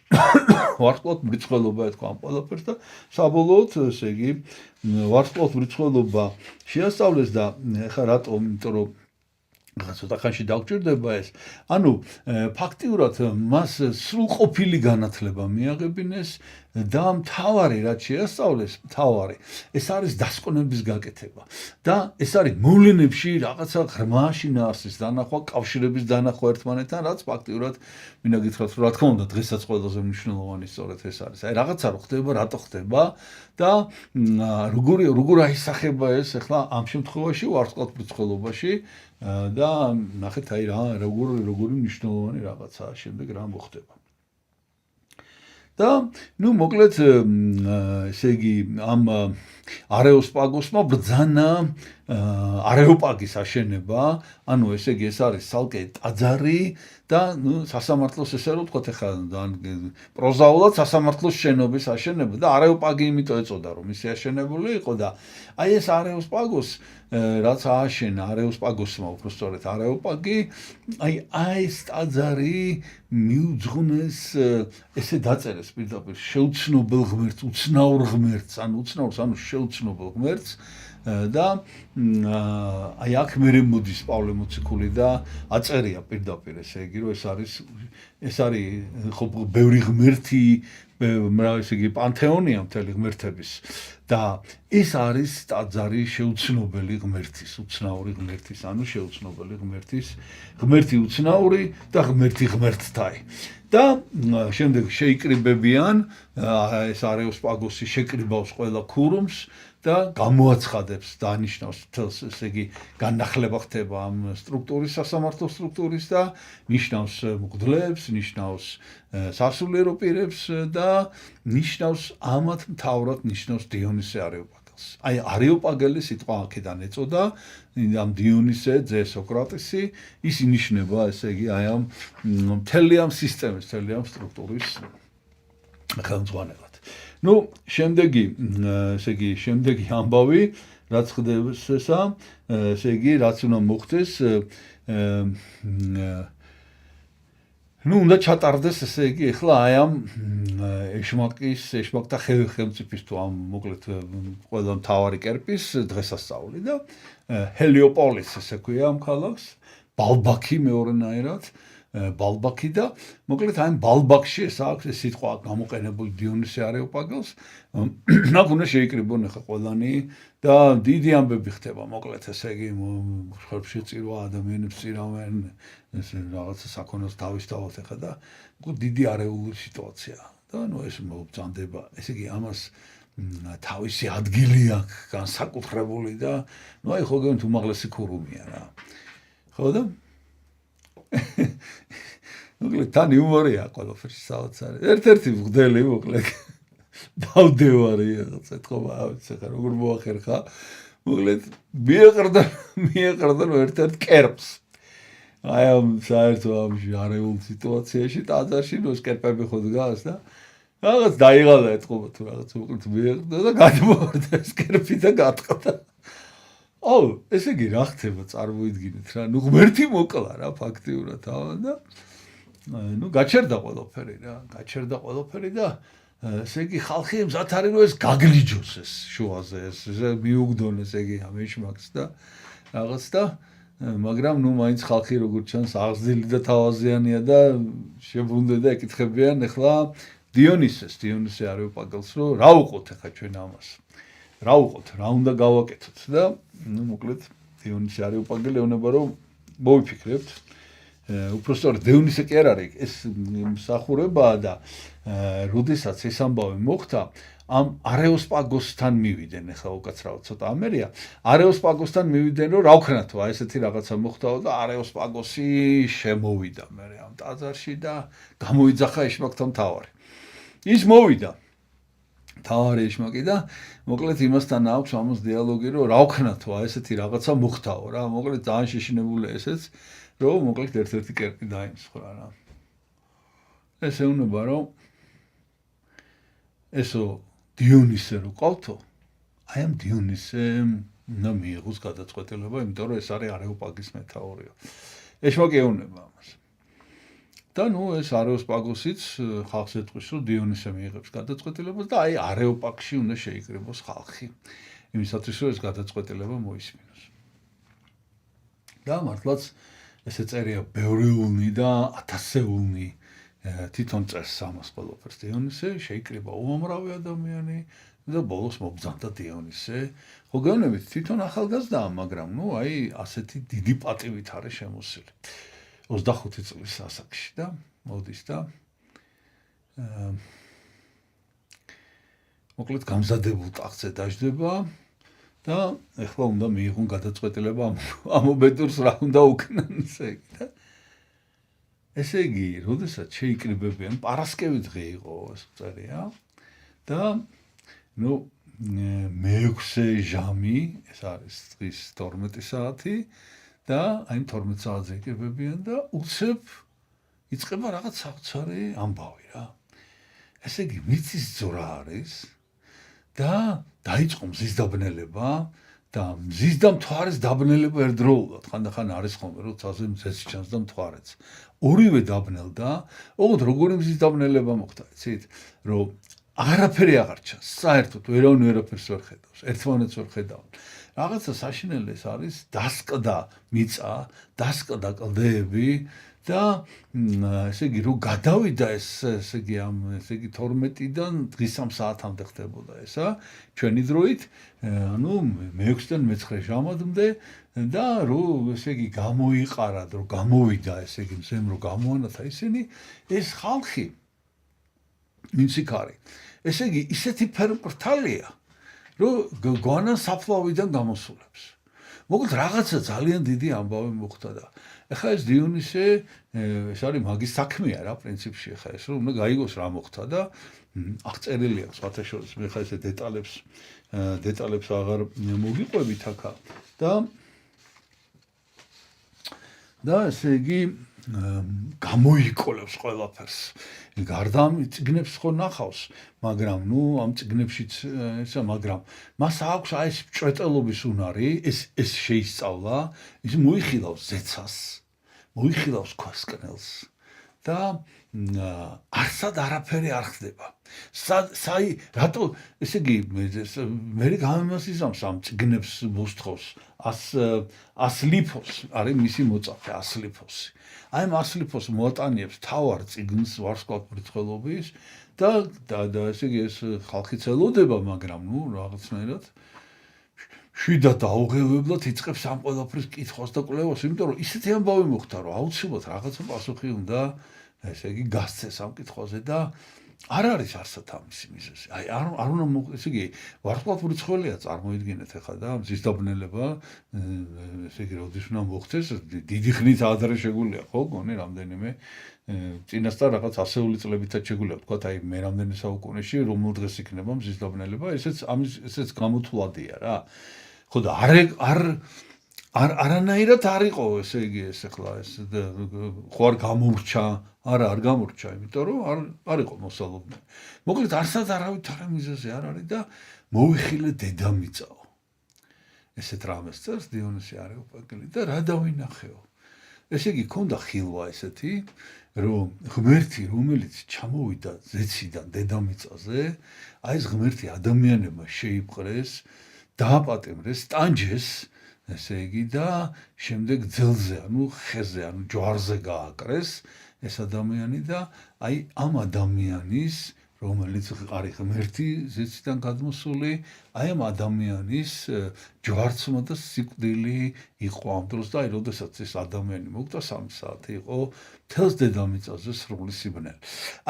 ვარსკვლავთ მრიცხველობა ეთქვა ამ ყველაფერს და საბოლოოდ ესე იგი ვარსკვლავთ მრიცხველობა შეასწავლეს და ეხლა რატომ იმიტომ რომ ცოტა ხანში დაგვჭირდება ეს ანუ ფაქტიურად მას სრულყოფილი განათლება მიაღებინეს და მთავარი რაც შეასწავლეს მთავარი ეს არის დასკვნების გაკეთება და ეს არის მოვლენებში რაღაცა ღრმა შინაარსის დანახვა კავშირების დანახვა ერთმანეთთან რაც ფაქტიურად მინდა გითხრათ რომ რა თქმა უნდა დღესაც ყველაზე მნიშვნელოვანი სწორედ ეს არის აი რაღაცა რო ხდება რატო ხდება და როგორ აისახება ეს ახლა ამ შემთხვევაში ვარსკვლავთ მრიცხველობაში და ნახეთ აი რა როგორი მნიშვნელოვანი რაღაცაა შემდეგ რა მოხდება და ნუ მოკლედ ესე იგი ამ არეოპაგოსმა ბრძანა არეოპაგის აშენება ანუ ესე იგი ეს არის ცალკე ტაძარი და ნუ სასამართლოს ესე რომ ვთქვათ ახლა პროზაულად სასამართლოს შენობის აშენება და არეოპაგი იმიტომ ეწოდა რომ ისე აშენებული იყო და აი ეს არეოპაგოს რაც ააშენა არეოპაგოსმა უბრალოდ არეოპაგი აი ეს ტაძარი მიუძღვნეს ესე დაწერეს პირდაპირ შეუცნობელ ღმერთს უცნაურ ღმერთს ანუ უცნაურს ანუ შეუცნობელ ღმერთს და აი აქ მე მოდის პავლე მოციქული და აწერია პირდაპირ ესე იგი რომ ეს არის ხო ბევრი ღმერთი ესე იგი პანთეონია მთელი ღმერთების და ეს არის ტაძარი შეუცნობელი ღმერთის უცნაური ღმერთის ანუ შეუცნობელი ღმერთის ღმერთი უცნაური და ღმერთი ღმერთთაი და შემდეგ შეიკრიბებიან ეს არეოპაგოსი შეკრიბავს ყველა ქურუმს და გამოაცხადებს დანიშნავს თელს ესე იგი განახლება ხდება ამ სტრუქტურის სასამართლო სტრუქტურის და ნიშნავს მღვდლებს ნიშნავს სასულიერო პირებს და ნიშნავს ამათ მთავრად ნიშნავს დიონისე არეოპაგელს აი არეოპაგელი სიტყვა აქედან ეწოდა ამ დიონისე ძე სოკრატესი ის ინიშნება ესე იგი აი ამ მთელი ამ სისტემის მთელი ამ სტრუქტურის ხელმძღვანელად ну შემდეგი ესე იგი შემდეგი ამბავი რაც ხდება ესა ესე იგი რაც უნდა მოხდეს ну უნდა ჩატარდეს ესე იგი ახლა აი ამ ეშმაკთა ხელმწიფის თუ ამ მოკლედ ყველა მთავარი კერპის დღესასწაული და ჰელიოპოლის ესე ქვია ამ ქალაქს ბალბაქი მეორენაირად ბალბაქი და მოკლედ აი ბალბაქში ეს აქვს ეს სიტყვა გამოყენებული დიონისე არეოპაგელს აქ უნდა შეიკრიბონ ახლა ყველანი და დიდი ამბები ხდება მოკლედ ესე იგი ხალხში წირვა ადამიანებს წირავენ ეს რაღაცა საქონელს თავისთავად ახლა და დიდი არეული სიტუაციაა და ნუ ეს მობრძანდება ესე იგი ამას თავისი ადგილი აქვს განსაკუთრებული და აი ხო გეუბნით უმაღლესი ქურუმია რა. ხო და მოკლედ თან იუმორია ყველაფერში საოცარი. ერთ-ერთი მღვდელი მოკლედ დავდევარი რაღაც ეთქობა ახლა როგორ მოახერხა. მოკლედ მიეყრდა ერთ-ერთ კერპს. აი ამ საერთო ამ არეულ სიტუაციაში ტაძარში ნუ კერპები ხო დგას და რაღაც დაიღალა ეთქობა თუ რაღაც მოკლედ მიეყრდა და გადმოვარდა ეს კერპი და გატყდა. აუ ესე იგი რა ხდება წარმოიდგინეთ რა. ნუ ღმერთი მოკლა რა ფაქტიურად და ნუ გაჩერდა ყველაფერი და ესე იგი ხალხი მზად არის რომ ეს გაგლიჯოს ეს შუაზე ეს მიუგდონ ესე იგი ამ ეშმაკს და რაღაც და მაგრამ ნუ მაინც ხალხი როგორც ჩანს აღზრდილი და თავაზიანია და შებრუნდნენ და ეკითხებიან ახლა დიონისე არეოპაგელს რომ რა უყოთ ახლა ჩვენ ამას რა უყოთ რა უნდა გავაკეთოთ და ნუ მოკლედ დიონისე არეოპაგელი ეუბნება რომ მოვიფიქრებთ უпростоრ დევნისე კი არ არის ეს მსახურებაა და როდესაც ეს ამბავი მოხდა ამ არეოსპაგოსთან მივიდნენ ახლა უკაცრავად ცოტა ამერია არეოსპაგოსთან მივიდნენ რომ რა ვქნათო აი ესეთი რაღაცა მოხდაო და არეოსპაგოსი შემოვიდა მე ამ ტაძარში და გამოიძახა ეშმაკთან თავარი ის მოვიდა თავარი ეშმაკი და მოკლედ იმასთან აქვს ამას დიალოგი რომ რა ვქნათო აი ესეთი რაღაცა მოხდაო რა მოკლედ ძალიან შეშინებულია ესეც რომ მოკლედ ერთ-ერთი კერპი დაიმსხვრა რა. ეს ეუბნება რომ ესო დიონისე რო ყავთო, აი ამ დიონისემ უნდა მიიღოს გადაწყვეტილება, იმიტომ რომ ეს არის არეოპაგის მეთაურიო. ეშმაკი ეუბნება ამას. და ნუ ეს არეოსპაგოსიც ხალხს ეტყვის რომ დიონისე მიიღებს გადაწყვეტილებას და აი არეოპაგში უნდა შეიკრიბოს ხალხი. იმისათვის რომ ეს გადაწყვეტილება მოისმინოს. და მართლაც ესე წერია ბევრიულნი და ათასეულნი თვითონ წერს ამას ყველაფერს დიონისე შეიკრიბა უამრავი ადამიანი და ბოლოს მობრძანდა დიონისე ხო გეუბნებით თვითონ ახალგაზრდაა მაგრამ ნუ აი ასეთი დიდი პატივით არის შემოსილი 25 წლის ასაკში და მოდის და მოკლედ გამზადებულ ტახტზე დაждდება და ეხლა უნდა მიიღონ გადაწყვეტილება ამ უბედურს რა უნდა უკნან ესე იგი და ესე იგი, როდესაც შეიკრიბებიან, პარასკევი დღე იყო ეს წერია და ნუ მე-6 ჟამი, ეს არის დღის 12 საათი და აი 12 საათზე იკრიბებიან და უცებ იწყება რაღაც საოცარი ამბავი რა. ესე იგი, მიწის ძვრა არის და დაიწყო მზის დაბნელება და მზის და მთვარის დაბნელება ერთდროულად. ხანდახან არის ხოლმე, რომ ცაზე მზეც ჩანს და მთვარეც. ორივე დაბნელდა, ოღონდ როგორი მზის დაბნელება მოხდა, იცით, რომ აღარაფერი აღარ ჩანს, საერთოდ ვერავინ ვერაფერს ვერ ხედავს, ერთმანეთს ვერ ხედავენ. რაღაცა საშინელი ეს არის დასკდა მიწა, დასკდა კლდეები და ესე იგი რომ გადავიდა ესე იგი 12-დან დღის 3 საათამდე ხდებოდა ესა ჩვენი დროით ანუ მე-6-დან მე-9 ჟამამდე და რომ ესე იგი გამოიყარად რომ გამოვიდა ესე იგი მზემ რომ გამოანათა ისინი ეს ხალხი ვინც იქ არის ესე იგი ისეთი ფერმკრთალია რომ გვანან საფლავიდან გამოსულებს მოკლედ რაღაცა ძალიან დიდი ამბავი მოხდა და ეხლა ეს დიონისე ეს არის მაგის საქმეა რა პრინციპში ეხლა ეს რომ უნდა გაიგოს რა მოხდა და აღწერილი აქვს სხვათა შორის მე ხა ესე დეტალებს აღარ მოგიყვებით ახლა და ესე იგი გამოიკოლებს ყველაფერს გარდა ამ წიგნებს ხო ნახავს მაგრამ ნუ ამ წიგნებშიც ესა მაგრამ მას აქვს აი ეს ჭრეტელობის უნარი ეს შეისწავლა ის მოიხილავს ზეცას მოიხილავს ქვასკნელს და არსად არაფერი არ ხდება საი რატო ესე იგი მე გამემასიზამს ამ წიგნებს მოსთხოვს ასლიფოს არის მისი მოწაფე ასლიფოსი აი ამ ასლიფოს მოატანიებს თავარ წიგნს ვარსკვლავთმრეწველობის და ესე იგი ეს ხალხი ელოდება მაგრამ ნუ რაღაცნაირად შვიდა დაუღელებლად იწყებს ამ ყველაფრის კითხვას და კვლევას იმიტომ რომ ისეთი ამბავი მოხდა რომ აუცილებლად რაღაცა პასუხი უნდა ესე იგი გასცეს ამ კითხვაზე და არ არის არსად ამისი მიზეზი. აი არ უნდა ესე იგი ვარსკვლავური ცხოველია წარმოიდგინეთ ახლა და მზის დაბნელება ესე იგი როდის უნდა მოხდეს დიდი ხნით ადრე შეგვიძლია ხო გონი რამდენიმე წინასწარ რაღაც ასეული წლებითაც შეგვიძლია ვთქვათ აი მე რამდენი საუკუნეში რომელ დღეს იქნება მზის დაბნელება ესეც გამოთვლადია რა ხო და არანაირად არ იყო ესე იგი ეს ახლა ეს ხო არ გამორჩა არ გამორჩა იმიტომ რომ არ იყო მოსალოდნელი მოკლედ არსად არავითარი მიზეზი არ არის და მოვიხილე დედამიწაო ესეთ რამეს წერს დიონისი არეოპაგელი და რა დავინახეო ესე იგი ქონდა ხილვა ესეთი რომ ღმერთი რომელიც ჩამოვიდა ზეციდან დედამიწაზე აი ეს ღმერთი ადამიანებმა შეიპყრეს დააპატიმრეს ტანჯეს ესე იგი და შემდეგ ძელზე ანუ ხეზე ანუ ჯვარზე გააკრეს ეს ადამიანი და აი ამ ადამიანის რომელიც არის ღმერთი ზეციდან გადმოსული აი ამ ადამიანის ჯვარცმა და სიკვდილი იყო ამ დროს და აი როდესაც ეს ადამიანი მოვიდა 3 საათი იყო თელს დედამიწაზე სრული სიბნელი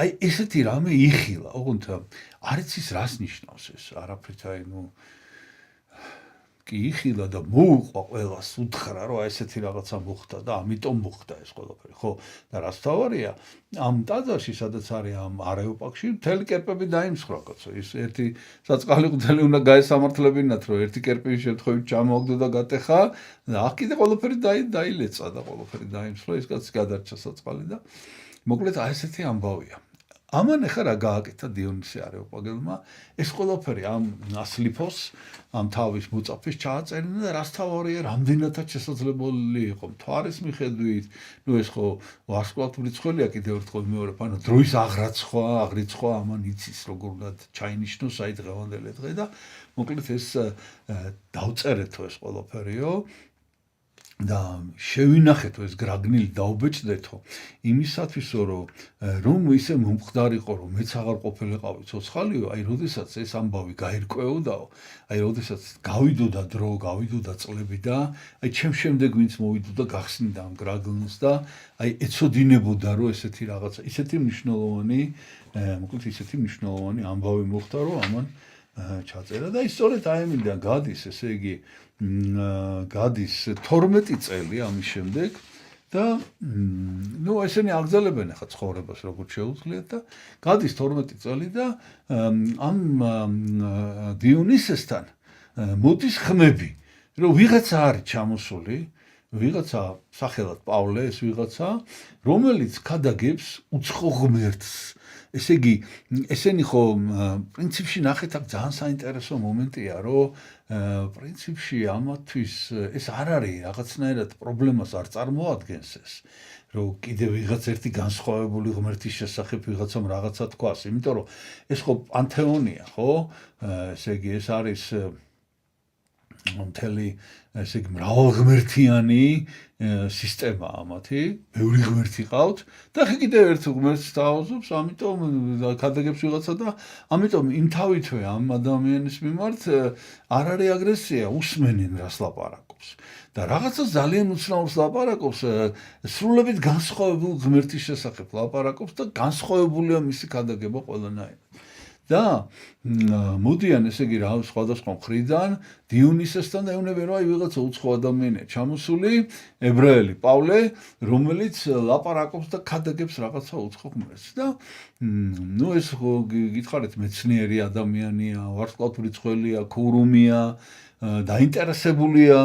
აი ესეთი რამე იხილა ოღონდ არ იცის რას ნიშნავს ეს არაფრით აი ნუ კი იხილა და მოუყვა ყველას უთხრა რომ აი ესეთი რაღაცა მოხდა და ამიტომ მოხდა ეს ყველაფერი ხო და რაც თავარია ამ ტაძარში სადაც არის ამ არეოპაგში მთელი კერპები დაიმსხვრა კაცო ის ერთი საწყალი ყუთელი უნდა გაესამართლებინათ რომ ერთი კერპის შემთხვევით ჩამოაგდო და გატეხა და აქ კიდე ყველაფერი დაილეცა და ყველაფერი დაიმსხვრა ის კაცი გადარჩა საწყალი და მოკლედ აი ესეთი ამბავია ამან ახლა რა გააკეთა დიონისი არეოპაგელმა ეს ყველაფერი ამ ასლიფოს ამ თავის მოწაფეს ჩააწერინა და რას თავარია რამდენადაც შესაძლებელი იყო მთვარის მიხედვით ნუ ეს ხო ვარსკვლავური ცხოველია კიდევ ერთხელ მეორებ ანუ დროის აღრიცხვა ამან იცის როგორ უნდა ჩაინიშნოს აი დღევანდელი დღე და მოკლედ ეს დავწერეთო ეს ყველაფერიო და შევინახეთო ეს გრაგნილი დაუბეჭდეთო იმისათვისო რომ ისე მომხდარიყო რომ მეც აღარ ყოფილიყავი ცოცხალიო აი როდესაც ეს ამბავი გაირკვეოდაო აი როდესაც გავიდოდა დრო გავიდოდა წლები და აი ჩემ შემდეგ ვინც მოვიდოდა გახსნიდა ამ გრაგნილს და აი ეცოდინებოდა რომ ესეთი რაღაცა ისეთი მნიშვნელოვანი მოკლედ ისეთი მნიშვნელოვანი ამბავი მოხდა რომ ამან ჩაწერა და ისწორედ აი ამიდან გადის ესე იგი გადის 12 წელი ამის შემდეგ და ნუ ესენი აგზალებენ ახლა ცხოვრებას როგორც შეუძლიათ და გადის 12 წელი და ამ დიონისესთან მოდის ხმები რომ ვიღაცა არის ჩამოსული ვიღაცა სახელად პავლე ეს ვიღაცა რომელიც ქადაგებს უცხო ღმერთს ესე იგი ესენი ხო პრინციპში ნახეთ აქ ძალიან საინტერესო მომენტია რომ პრინციპში ამათვის ეს არ არის რაღაცნაირად პრობლემას არ წარმოადგენს ეს რომ კიდევ ვიღაც ერთი განსხვავებული ღმერთის შესახებ ვიღაცამ რაღაცა თქვას იმიტომ რომ ეს ხო პანთეონია ხო ესე იგი ეს არის მთელი ესე იგი მრავალღმერთიანი სისტემაა მათი, ბევრი ღმერთი ყავთ და ხე კიდევ ერთ ღმერთს დააუზობს, ამიტომ ქადაგებს ვიღაცა და ამიტომ იმ თავითვე ამ ადამიანის მიმართ არ არის აგრესია, უსმენენ რას ლაპარაკობს. და რაღაცა ძალიან უცნაურს ლაპარაკობს, სრულებით განსხვავებულ ღმერთის შესახებ ლაპარაკობს და განსხვავებულია მისი ქადაგება ყველანაირად. და მოდიან ესე იგი რა სხვადასხვა მხრიდან დიონისესთან და ეუბნებიან რომ აი ვიღაცა უცხო ადამიანია ჩამოსული ებრაელი პავლე რომელიც ლაპარაკობს და ქადაგებს რაღაცა უცხო ღმერთს და ნუ ეს გითხარით მეცნიერი ადამიანია ვარსკვლავური ცხოველია ქურუმია დაინტერესებულია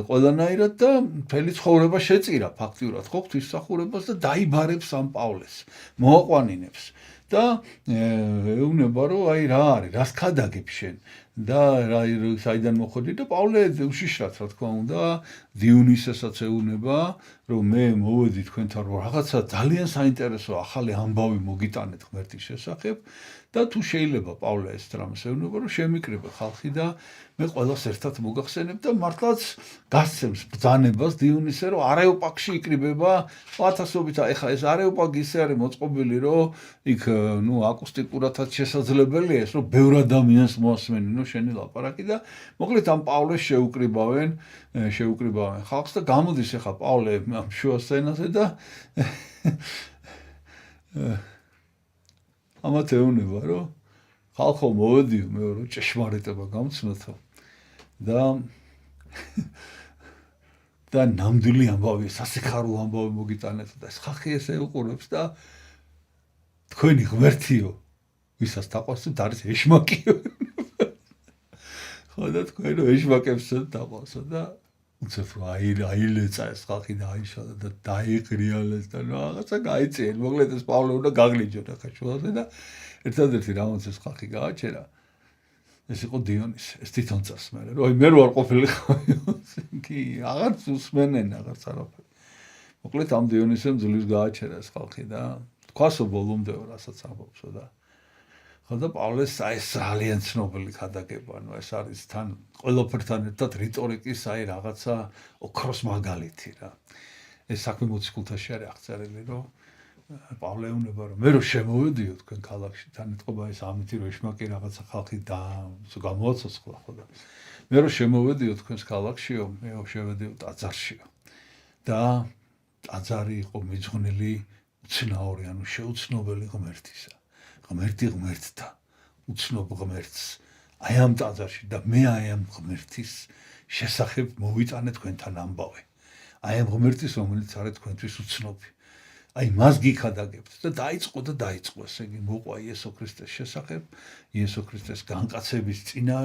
ყველანაირად და მთელი ცხოვრება შეწირა ფაქტიურად ხო ღვთისმსახურებას და დაიბარებს ამ პავლეს მოაყვანინებს და ეუბნება რომ აი რა არის რას ქადაგებს შენ და საიდან მოხვედი და პავლე უშიშრად რა თქმა უნდა დიონისესაც ეუბნება რომ მე მოვედი თქვენთან რომ რაღაცა ძალიან საინტერესო ახალი ამბავი მოგიტანეთ ღმერთის შესახებ და თუ შეიძლება პავლე ეს რამეს ეუბნება რომ შემიკრიბე ხალხი და მე ყველას ერთად მოგახსენებ და მართლაც გასცემს ბრძანებას დიონისე რომ არეოპაგში იკრიბება ათასობით ეხა ეს არეოპაგი ისე არის მოწყობილი რომ იქ ნუ აკუსტიკურადაც შესაძლებელია ეს რომ ბევრ ადამიანს მოასმენინო შენი ლაპარაკი და მოკლედ ამ პავლეს შეუკრიბავენ ხალხს და გამოდის ეხა პავლე ამ შუა სცენაზე და ამათ ეუბნება, რომ ხალხო მოვედიო, მე რომ ჭეშმარიტება გამცნოთო და ნამდვილი ამბავი, სასიხარულო ამბავი მოგიტანეთო და ეს ხალხი ესე უყურებს და თქვენი ღმერთიო, ვისაც დაყვასოთ არის ეშმაკიო. ხო და თქვენ ეშმაკებს დაყვასო და უცებ რომ აილეცა ეს ხალხი და აიშალა და დაიღრიალეს და რაღაცა გაიწიეს. მოკლედ ეს პავლე უნდა გაგლიჯოდა ხაშულაზე და ერთადერთი რამაც ეს ხალხი გააჩერა ეს იყო დიონისე. ეს თვითონ წარს მე რომ მე ვარ ყოფილიყავი. კი, აღარც უსმენენ, აღარც არაფერი. მოკლედ ამ დიონისემ ძლივს გააჩერა ეს ხალხი და თქვასო ბოლომდეო რასაც ამბობსო და ხო და პავლეს ეს ძალიან ცნობილი ქადაგება, ანუ ეს არის თან ყველაფერთან ერთად რიტორიკის რაღაცა ოქროს მაგალითი რა. ეს საქმე მოციქულთაში არის აღწერილი, რომ პავლე ეუბნება, რომ მე რომ შემოვედიო თქვენ ქალაქში, თან ეთყობა ეს ამითი რომ ეშმაკი რაღაცა ხალხი და გამოაცოცხლა ხო და მე რომ შემოვედიო თქვენს ქალაქშიო, მე შევედიო ტაძარშიო და ტაძარი იყო მიძღვნილი უცნაური, ანუ შეუცნობელი ღმერთისა. ღმერთი ღმერთთა, უცნობ ღმერთს აი ამ ტაძარში და მე აი ამ ღმერთის შესახებ მოვიტანე თქვენთან ამბავი. აი ამ ღმერთის, რომელიც არის თქვენთვის უცნობი. აი მას გიქადაგებთ და დაიწყო ესე იგი მოყვა იესო ქრისტეს შესახებ, იესო ქრისტეს განკაცების წინა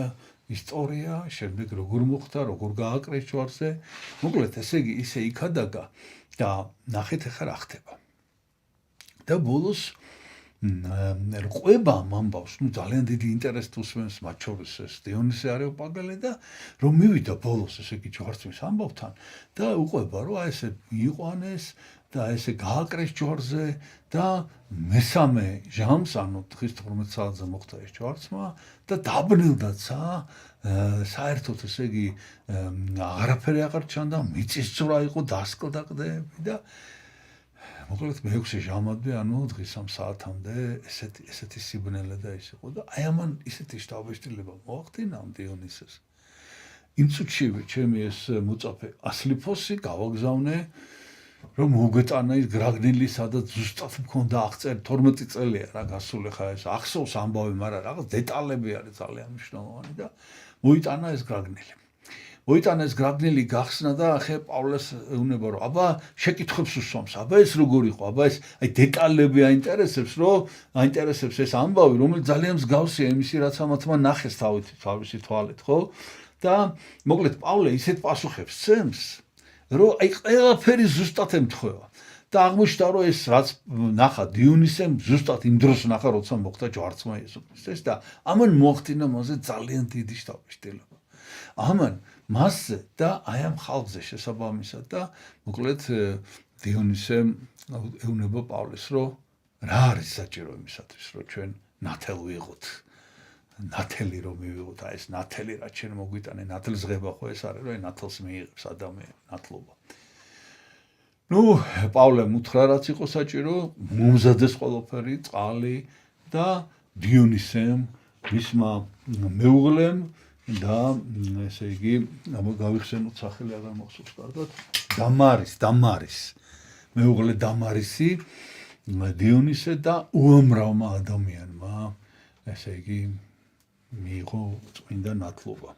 ისტორია, შემდეგ როგორ მოხდა, როგორ გააკრეს ჯვარზე. მოკლედ ესე იგი ისე იქადაგა და ნახეთ ახლა რა ხდება. და ბოლოს რყვება ამ ამბავს, ძალიან დიდი ინტერესით უსმენს მათ შორის ეს დიონისე არეოპაგალე და რომ მივიდა ბოლოს ესე იგი ჯვარცმის ამბავთან და უყვება რომ აი ესე იყვანეს და ესე გააკრეს ჯვარზე და მესამე ჟამს, ანუ დღის 12 საათზე მოხდა ეს ჯვარცმა და დაბნელდაცა საერთოდ ესე იგი აღარაფერი აღარ ჩანდა, მიწისძვრა იყო, დასკლდა კლდეები და მოკლედ მე-6 ჟამამდე, ანუ დღის 3 საათამდე ესეთი სიბნელე და ის იყო და აი ამან ისეთი შთაბეჭდილება მოახდინა ამ დიონისეს. იმ წუთშივე ჩემი ეს მოწაფე ასლიფოსი გავაგზავნე რომ მოგვეტანა ის გრაგნილი, სადაც ზუსტად მქონდა აღწერი 12 წელია რა გასული ხა ეს ახსოვს ამბავი, მაგრამ რაღაც დეტალები არის ძალიან მნიშვნელოვანი და მოიტანა ეს გრაგნილი. მოიტანა ეს გრაგნილი გახსნა და ახლა პავლეს ეუბნება რომ აბა შეკითხვებს უსვამს, აბა ეს როგორ იყო, აბა ეს აი დეტალები აინტერესებს, რომ აინტერესებს ეს ამბავი, რომელიც ძალიან მსგავსია იმისი, რაც ამათმა ნახეს თავისი თვალით, ხო? და მოკლედ პავლე ისეთ პასუხებს ცემს, რომ აი ყველაფერი ზუსტად ემთხვევა. და აღმოჩნდა რომ ეს რაც ნახა დიონისემ ზუსტად იმ დროს ნახა, როცა მოხდა ჯვარცმა იესო ქრისტეს და ამან მოახდინა მასზე ძალიან დიდი შთაბეჭდილება. ამან მასზე და აი ამ ხალხზე შესაბამისად და მოკლედ დიონისემ ეუბნება პავლეს, რომ რა არის საჭირო იმისათვის, რომ ჩვენ ნათელ ვიღოთ. ნათელი რომ მივიღოთ, აი ეს ნათელი რაც ჩვენ მოგვიტანე, ნათელს ღება ხო ეს არის, რომ აი ნათელს მიიღებს ადამიანი, ნათლობა. ნუ პავლემ უთხრა რაც იყო საჭირო, მომზადეს ყველაფერი, წყალი და დიონისემ მისმა მეუღლემ და ესე იგი გავიხსენოთ სახელი აღარ მახსოვს კარგად, დამარის მეუღლე დამარისი დიონისე და უამრავმა ადამიანმა ესე იგი მიიღო წმინდა ნათლობა.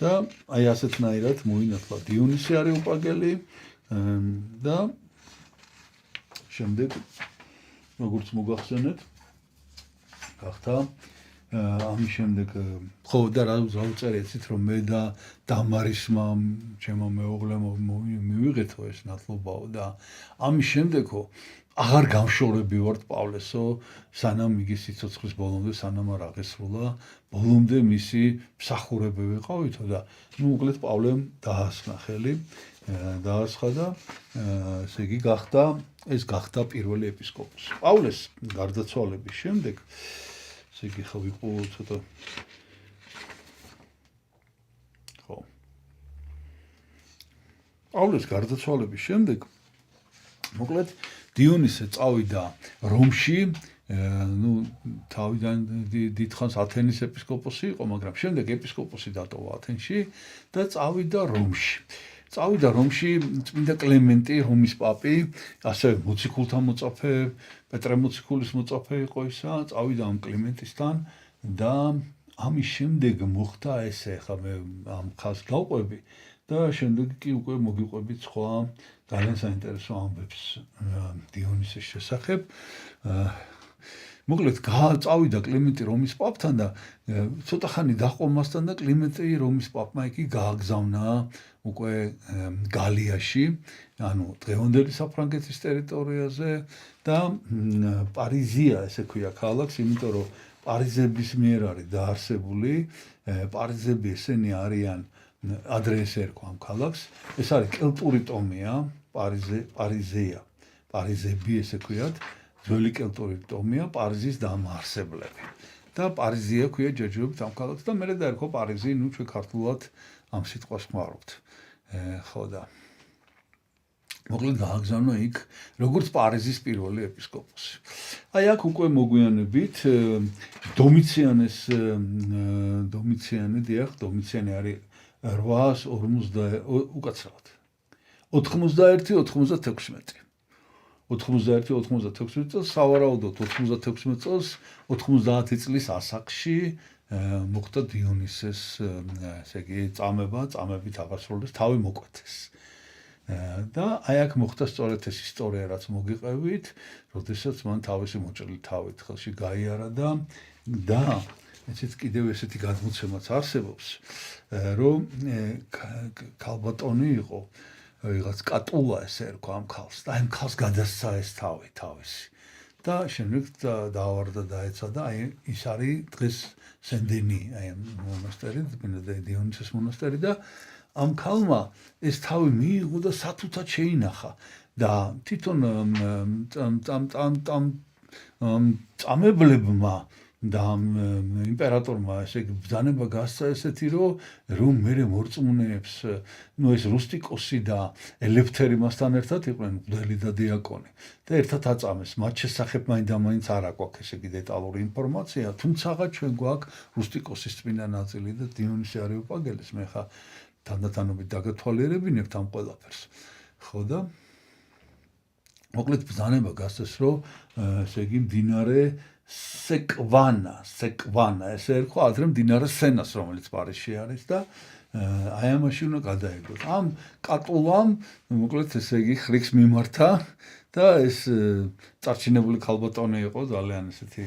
და აი ასეთნაირად მოინათლა დიონისე არეოპაგელი და შემდეგ როგორც მოგახსენეთ გახდა ამის შემდეგ ხო და რა უწერეთ რომ მე და დამარისმა ჩემო მეუღლემ მივიღეთო ეს ნათლობაო და ამის შემდეგო აღარ გამშორები ვართ პავლესო სანამ იგი სიცოცხლის ბოლომდე სანამ არ აღესრულა ბოლომდე მისი მსახურები ვიყავითო და ნუ უკლედ პავლემ დაასხნა ხელი დაასხა და ესე იგი გახდა პირველი ეპისკოპოსი პავლეს გარდაცვალების შემდეგ ესე იგი ხო ვიყო ცოტა ხო პავლეს გარდაცვალების შემდეგ მოკლედ დიონისე წავიდა რომში, ნუ თავიდან დიდხანს ათენის ეპისკოპოსი იყო, მაგრამ შემდეგ ეპისკოპოსი დატოვა ათენში და წავიდა რომში. წავიდა რომში წმინდა კლემენტი, რომის პაპი, ასევე მოციქულთა მოწაფე, პეტრე მოციქულის მოწაფე იყო ისა, წავიდა ამ კლემენტისთან და ამის შემდეგ მოხდა ესე, ხა მე ამ ხალხს გავყვები და შემდეგ კი უკვე მოგიყვებით სხვა ძალიან საინტერესო ამბებს დიონისეს შესახებ. მოკლედ წავიდა კლიმენტი რომის პაპთან და ცოტა ხანი დაჰყო მასთან და კლიმენტი რომის პაპმა εκεί გააგზავნა უკვე გალიაში, ანუ დღევანდელი საფრანგეთის ტერიტორიაზე და პარიზია ესე ქვია ქალაქს, იმიტომ რომ პარიზების მიერ არის დაარსებული, პარიზები ესენი არიან ადრე ესე ერქვა ამ ქალაქს, ეს არის კელტური ტომია, პარიზები ესე ქვიათ, ძველი კელტური ტომია, პარიზის დამაარსებლები. და პარიზია ქვია ჯერჯერობით ამ ქალაქს და მერე დაერქვა პარიზი, ნუ ჩვენ ქართულად ამ სიტყვას ხმარობთ. ხო და მოკლედ გააგზავნა იქ როგორც პარიზის პირველი ეპისკოპოსი. აი აქ უკვე მოგვიანებით დომიციანე არის 850 უკაცრავად 91-96 წელს, სავარაუდოდ 96 წელს, 90 წლის ასაკში მოხდა დიონისეს, ესე იგი, წამებით აღასრულეს, თავი მოკვეთეს. და აი აქ მოხდა სწორედ ეს ისტორია, რაც მოგიყევით, როდესაც მან თავისი მოჭრილი თავით ხელში გაიარა და ესეც კიდევ ესეთი გადმოცემაც არსებობს, რომ ქალბატონი იყო ვიღაც კატულა ესე ერქვა ამ ქალს და ამ ქალს გადასცა ეს თავისი და შემდეგ დაავარდა დაეცა და აი ის არის დღეს სენ-დენი, აი ამ მონასტერი, დიონისეს მონასტერი და ამ ქალმა ეს თავი მიიღო და სათუთად შეინახა და თვითონ წამებლებმა და იმპერატორმა ესე ბრძანება გასცა ესეთი რომ მერე მორწმუნეებს, ნუ ეს რუსტიკოსი და ელეფთერი მასთან ერთად იყვნენ მღვდელი და დიაკონი და ერთად აწამეს, მათ შესახებ მაინც არ აქვს ესე იგი დეტალური ინფორმაცია, თუმცა ჩვენ გვაქვს რუსტიკოსის წმინდა ნაწილი და დიონისე არეოპაგელეს, მე ხა თანდათანობით დაგათვალიერებინებთ ამ ყველაფერს. ხო და მოკლედ ბრძანება გასცეს, რომ ესე იგი მდინარე სეკვანა, ესე ერქვა ადრე მდინარე სენას, რომელიც პარიზში არის და აი ამაში უნდა გადაეგოთ. ამ კატულამ მოკლედ ესე იგი ხრიქს მიმართა და ეს წარჩინებული ქალბატონი იყო ძალიან ესეთი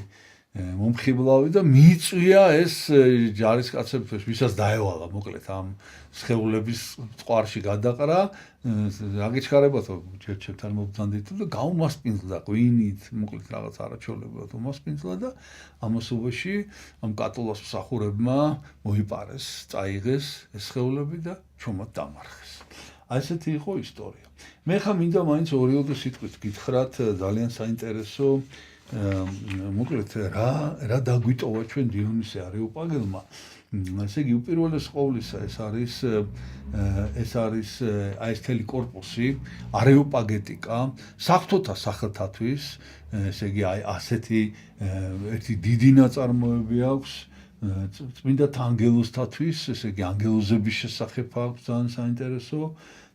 მომხიბლავი და მიიწვია ეს ჯარისკაცებს, ვისაც დაევალა მოკლედ ამ სხეულების წყარში გადაყრა, აგიჩქარებათო ჯერჯერთან მობრძანდით და გაუმასპინძლა ღვინით, მოკლედ რაღაც არაჩვეულებრივად უმასპინძლა და ამასობაში ამ კატულას მსახურებმა მოიპარეს, წაიღეს ეს სხეულები და ჩომად დამარხეს. აი ესეთი იყო ისტორია. მე ხა მინდა მაინც ორი სიტყვით გითხრათ ძალიან საინტერესო მოკლედ რა დაგვიტოვა ჩვენ დიონისე არეოპაგელმა. ესე იგი უპირველეს ყოვლისა ეს არის აი ეს თელი კორპუსი, არეოპაგეტიკა, საღვთოთა სახელთათვის, ესე იგი აი ასეთი ერთი დიდი ნაწარმოები აქვს წმინდა ანგელოზთათვის, ესე იგი ანგელოზების შესახებ აქვს ძალიან საინტერესო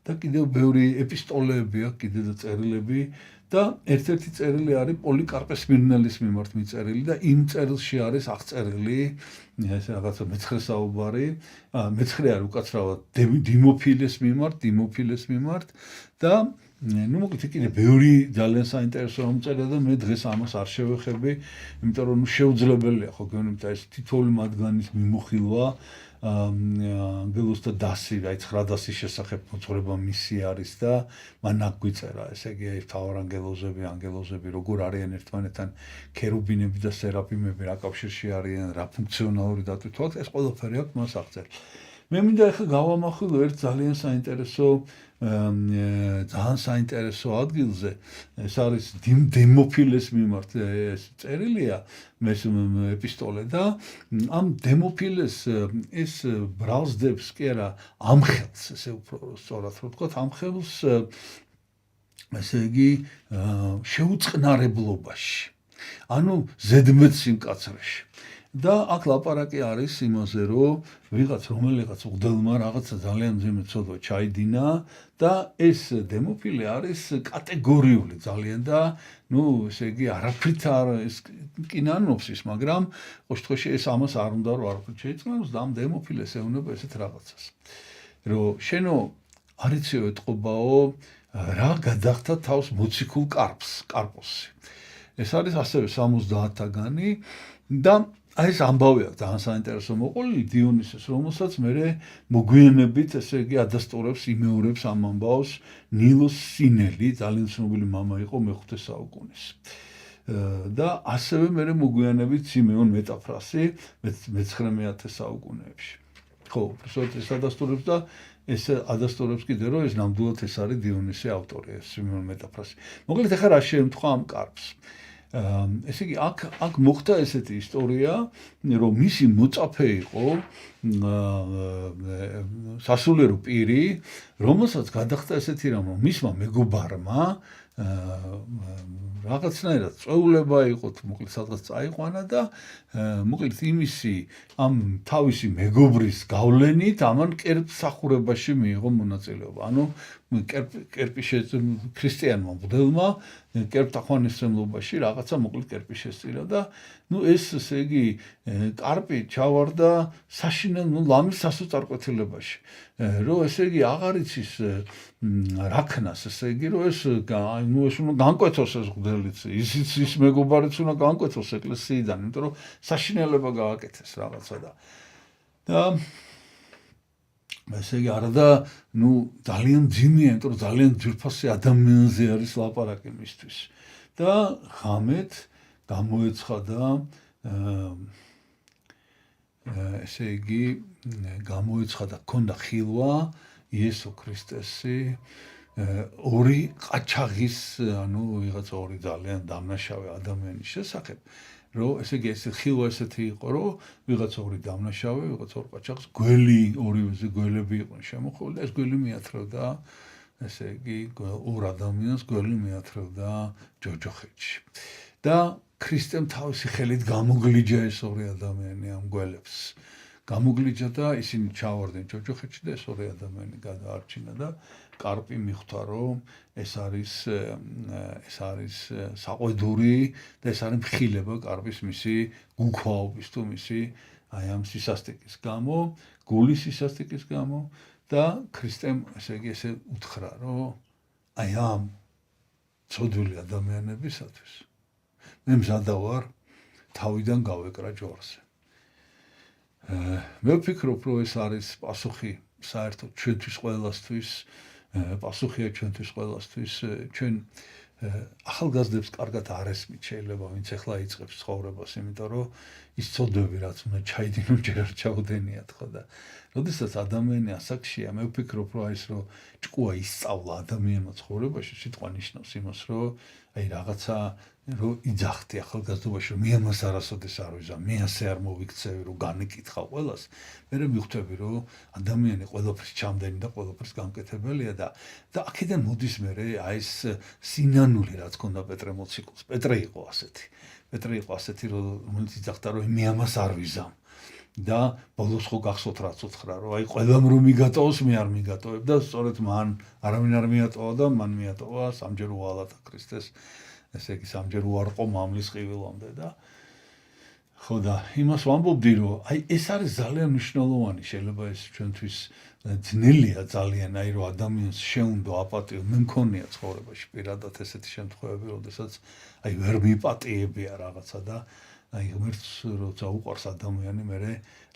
და კიდევ ბევრი ეპისტოლეები აქვს, კიდევ და წერილები და ერთ-ერთი წერილი არის პოლიკარპე სმირნელის მიმართ მიწერილი და იმ წერილში არის აღწერილი ესე რაღაცა მეცხრე საუბარი, მეცხრე არის უკაცრავად დიმოფილეს მიმართ და ნუ მოკლედ კიდე ბევრი ძალიან საინტერესო ამწერა და მე დღეს ამას არ შევეხები, იმიტომ რომ შეუძლებელია ხო გეუბნებით ეს თითოეული მათგანის მიმოხილვა ანგელოზთა დასი, აი 9 დასის შესახებ მოძღვრება მისი არის და მან აქ გვიწერა, ესე იგი ანგელოზები როგორ არიან ერთმანეთთან, ქერუბინები და სერაფიმები რა კავშირში არიან, რა ფუნქციონალური დატვირთვა აქვს, ეს ყველაფერი აქვს მას აღწერილი. მე მინდა ახლა გავამახვილო ერთ ძალიან საინტერესო ადგილზე, ეს არის დემოფილეს მიმართ ეს წერილია, ეს ეპისტოლე და ამ დემოფილეს ეს ბრალსდებს კი არა ამხელს, ესე უფრო სწორად რო ვთქვათ, ამხელს ესე იგი შეუწყნარებლობაში, ანუ ზედმეტ სიმკაცრეში. და აქ ლაპარაკი არის იმაზე, რომ რომელიღაც უგდელმა რაღაცა ძალიან მძიმე ცოდვა ჩაიდინა და ეს დემოფილი არის კატეგორიული ძალიან და ესე იგი არაფრით არ კინანობს ის, მაგრამ ყოველ შემთხვევაში ეს ამას არ უნდა რომ არაფრით შეიწყოს და ამ დემოფილეს ეუბნება ესეთ რაღაცას. რომ შენო არიციო ეთყობაო რა გადახდა თავს მოციქულ კარპოსი. ეს არის ასევე 70-თაგანი და აი ეს ამბავი აქვს ძალიან საინტერესო მოყოლილი დიონისეს, რომელსაც მე მოგვიანებით ესე იგი ადასტურებს, იმეორებს ამ ამბავს ნილოს სინელი, ძალიან ცნობილი მამა იყო მე-5 საუკუნის. და ასევე მე მოგვიანებით სიმეონ მეტაფრასი მე-19 საუკუნეებში. ხო, უბრალოდ ეს ადასტურებს და ეს ადასტურებს კიდე რომ ეს ნამდვილად ეს არის დიონისე ავტორი, ეს სიმეონ მეტაფრასი. მოკლედ ახლა რა შეემთხვა ამ კარპს? ესე იგი აქ მოხდა ესეთი ისტორია, რომ მისი მოწაფე იყო სასულიერო პირი, რომელსაც გადახდა ესეთი რამ, რომ მისმა მეგობარმა რაღაცნაირად წვეულება იყო, მოკლედ სადღაც წაიყვანა და მოკლედ იმისი ამ თავისი მეგობრის გავლენით ამან კერპსახურებაში მიიღო მონაწილეობა. ანუ კერპის ქრისტიანმა მღვდელმა კერპთახვანისმცემლობაში რაღაცა მოკლედ კერპი შესწირა და ეს ესე იგი კარპი ჩავარდა საშინელ ლამის სასოწარკვეთილებაში. რომ ესე იგი აღარ იცის რაქნას, ესე იგი რომ ეს უნდა განკვეთოს ეს მღვდელიც, ის მეგობარიც უნდა განკვეთოს ეკლესიიდან, იმიტომ რომ საშინელება გააკეთეს რაღაცა და ესე იგი არა და ძალიან ძიმეა, იმიტომ რომ ძალიან ძვირფასი ადამიანზე არის ლაპარაკი მისთვის. და ღამეთ გამოეცხადა ესე იგი გამოეცხადა, ქონდა ხილვა იესო ქრისტესი ორი ყაჩაღის, ანუ ვიღაცა ორი ძალიან დამნაშავე ადამიანის შესახებ. რომ ესე იგი ეს ხილვა ესეთი იყო, რომ ვიღაცა ორი დამნაშავე, ვიღაცა ორი ყაჩაღს გველი, ორივეზე გველები იყვნენ შემოხული და ეს გველი მიათრევდა, ესე იგი ორ ადამიანს გველი მიათრევდა ჯოჯოხეთში. და ქრისტემ თავისი ხელით გამოგლიჯა ეს ორი ადამიანი ამ გველებს. გამოგლიჯა და ისინი ჩავარდნენ ჯოჯოხეთში და ეს ორი ადამიანი გადაარჩინა და კარპი მიხვდა, რომ ეს არის საყვედური და ეს არის მხილება კარპის მისი გუქვაობის თუ მისი აი ამ სისასტიკის გამო, გულის სისასტიკის გამო და ქრისტემ ესე იგი ესე უთხრა, რომ აი ამ ცოდვილი ადამიანებისათვის მე მზადა ვარ თავიდან გავეკრა ჯვარზე. მე ვფიქრობ, რომ ეს არის პასუხი საერთოდ ჩვენთვის ყველასთვის, პასუხია ჩვენთვის ყველასთვის, ჩვენ ახალგაზრდებს კარგად არ ესმით შეიძლება, ვინც ახლა იწყებს ცხოვრებას, იმიტომ რომ ის ცოდვები რაც უნდა ჩაიდინონ ჯერ არ ჩაუდენიათ, ხო და როდესაც ადამიანი ასაკშია, მე ვფიქრობ, რომ ის რომ ჭკუა ისწავლა ადამიანმა ცხოვრებაში, სიტყვა ნიშნავს იმას, რომ აი რაღაცა რომ იძახთი ახალგაზრდობაში, რომ მე ამას არასოდეს არ ვიზა, მე ასე არ მოვიქცევი, რომ განეკითხა ყველას. მე მივხვდები, რომ ადამიანი ყველაფრის ჩამდენი და ყველაფრის გამკეთებელია და აქედან მოდის მე აი ეს სინანული რაც ქონდა პეტრე მოციქულს. პეტრე იყო ასეთი, რომელიც იძახდა, რომ მე ამას არ ვიზამ. და ბოლოს ხო გახსოვთ რაც უთხრა, რომ აი ყველამ რომ მიგატოვოს, მე არ მიგატოვებ და სწორედ მან არავინ არ მიატოვა და მან მიატოვა სამჯერ უალათა ქრისტეს. ესე იგი სამჯერ უარყო მამლის ყივილამდე და ხო და იმას ვამბობდი, რომ აი ეს არის ძალიან მნიშვნელოვანი, შეიძლება ეს ჩვენთვის ძნელია ძალიან, აი რომ ადამიანს შეუნდო აპატიო, მე მქონია ცხოვრებაში პირადად ესეთი შემთხვევები, როდესაც აი ვერ მიპატიებია რაღაცა და აი ღმერთს როცა უყვარს ადამიანი, მე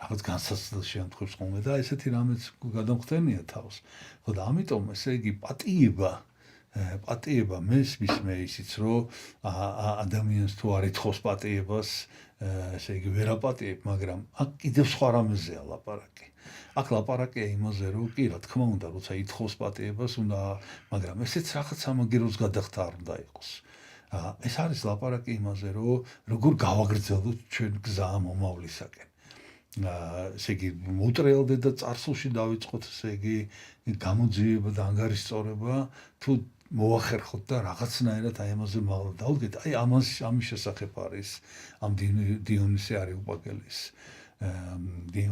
რაღაც განსაცდელ შემთხვევებს ხომ და ესეთი რამეც გადამხდენია თავს. ხო და ამიტომ ესე იგი პატიება მესმის მე ისიც რომ ადამიანს თუ არ ითხოვს პატიებას, ესე იგი ვერ აპატიებ, მაგრამ აქ კიდევ სხვა რამეზეა ლაპარაკი. აქ ლაპარაკია იმაზე, რომ კი რა თქმა უნდა, როცა ითხოვს პატიებას, უნდა, მაგრამ ესეც რაღაც სამაგეროს გადახდა არ უნდა იყოს. ეს არის ლაპარაკი იმაზე, რომ როგორ გავაგრძელოთ ჩვენ გზა მომავლისაკენ. ესე იგი მოუტრიალდეთ და წარსულში დავიწყოთ, ესე იგი გამოძიება და ანგარიშწორება, თუ მოახერხოთ და რაღაცნაირად აი ამაზე მალე დავდგეთ. აი ამის შესახებ არის ამ დიონისე არიოპაგელის აი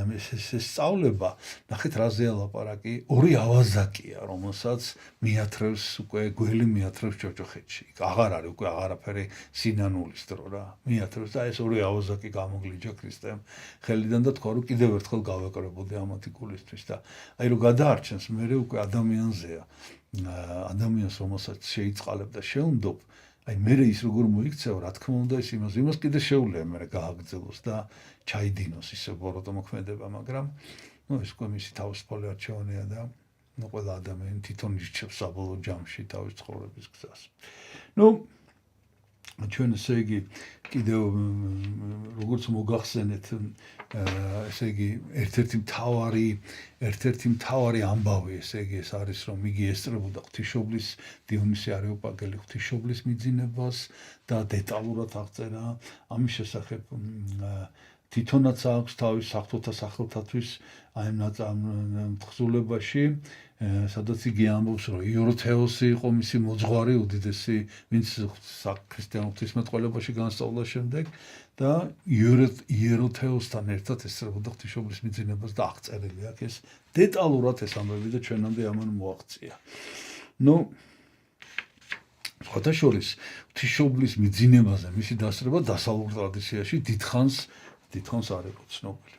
ამის სწავლება. ნახეთ რაზე ლაპარაკი, ორი ავაზაკია, რომელსაც მიათრევს უკვე გველი მიათრევს ჭოჭოხეთში. აღარ არის უკვე აღარაფერი სინანულის დრო რა. მიათრევს და ეს ორი ავაზაკი გამოგლიჯა ქრისტემ ხელიდან და თქვა რომ კიდევ ერთხელ გავეკრებოდი ამათი გულისთვის და აი რომ გადაარჩენს მე უკვე ადამიანზეა. ადამიანს რომელსაც შეიწყალებდა შეუნდობ აი მე ის როგორ მოიქცევა რა თქმა უნდა ის იმას კიდე შეუძლია მე გააგრძელოს და ჩაიდინოს ისე ბოროტო მოქმედება მაგრამ ეს უკვე მისი თავისუფალი არჩევანია და ყველა ადამიანი თვითონ ირჩევს საბოლოო ჯამში თავის ცხოვრების გზას. ჩვენ ესე იგი კიდევ როგორც მოგახსენეთ ესე იგი ერთ-ერთი მთავარი ამბავი ესე იგი ეს არის რომ იგი ესწრებოდა ღვთისმშობლის დიონისე არიოპაგელი ღვთისმშობლის მიძინებას და დეტალურად აღწერა ამის შესახებ თვითონაც აქვს თავის საღვთოთა სახელთათვის აი ამ თხზულებაში სადაც იგი ამბობს რომ იოროთეოსი იყო მისი მოძღვარი უდიდესი ვინც ქრისტიანულ ღვთისმეტყველებაში განსწავლა შემდეგ და იეროთეოსთან ერთად ესწრებოდა ღვთისმშობლის მიძინებას და აღწერილი აქვს ეს დეტალურად ეს ამბები და ჩვენამდე ამან მოაღწია. სხვათა შორის ღვთისმშობლის მიძინებაზე მისი დასწრება დასავლურ ტრადიციაში დიდხანს არ იყო ცნობილი.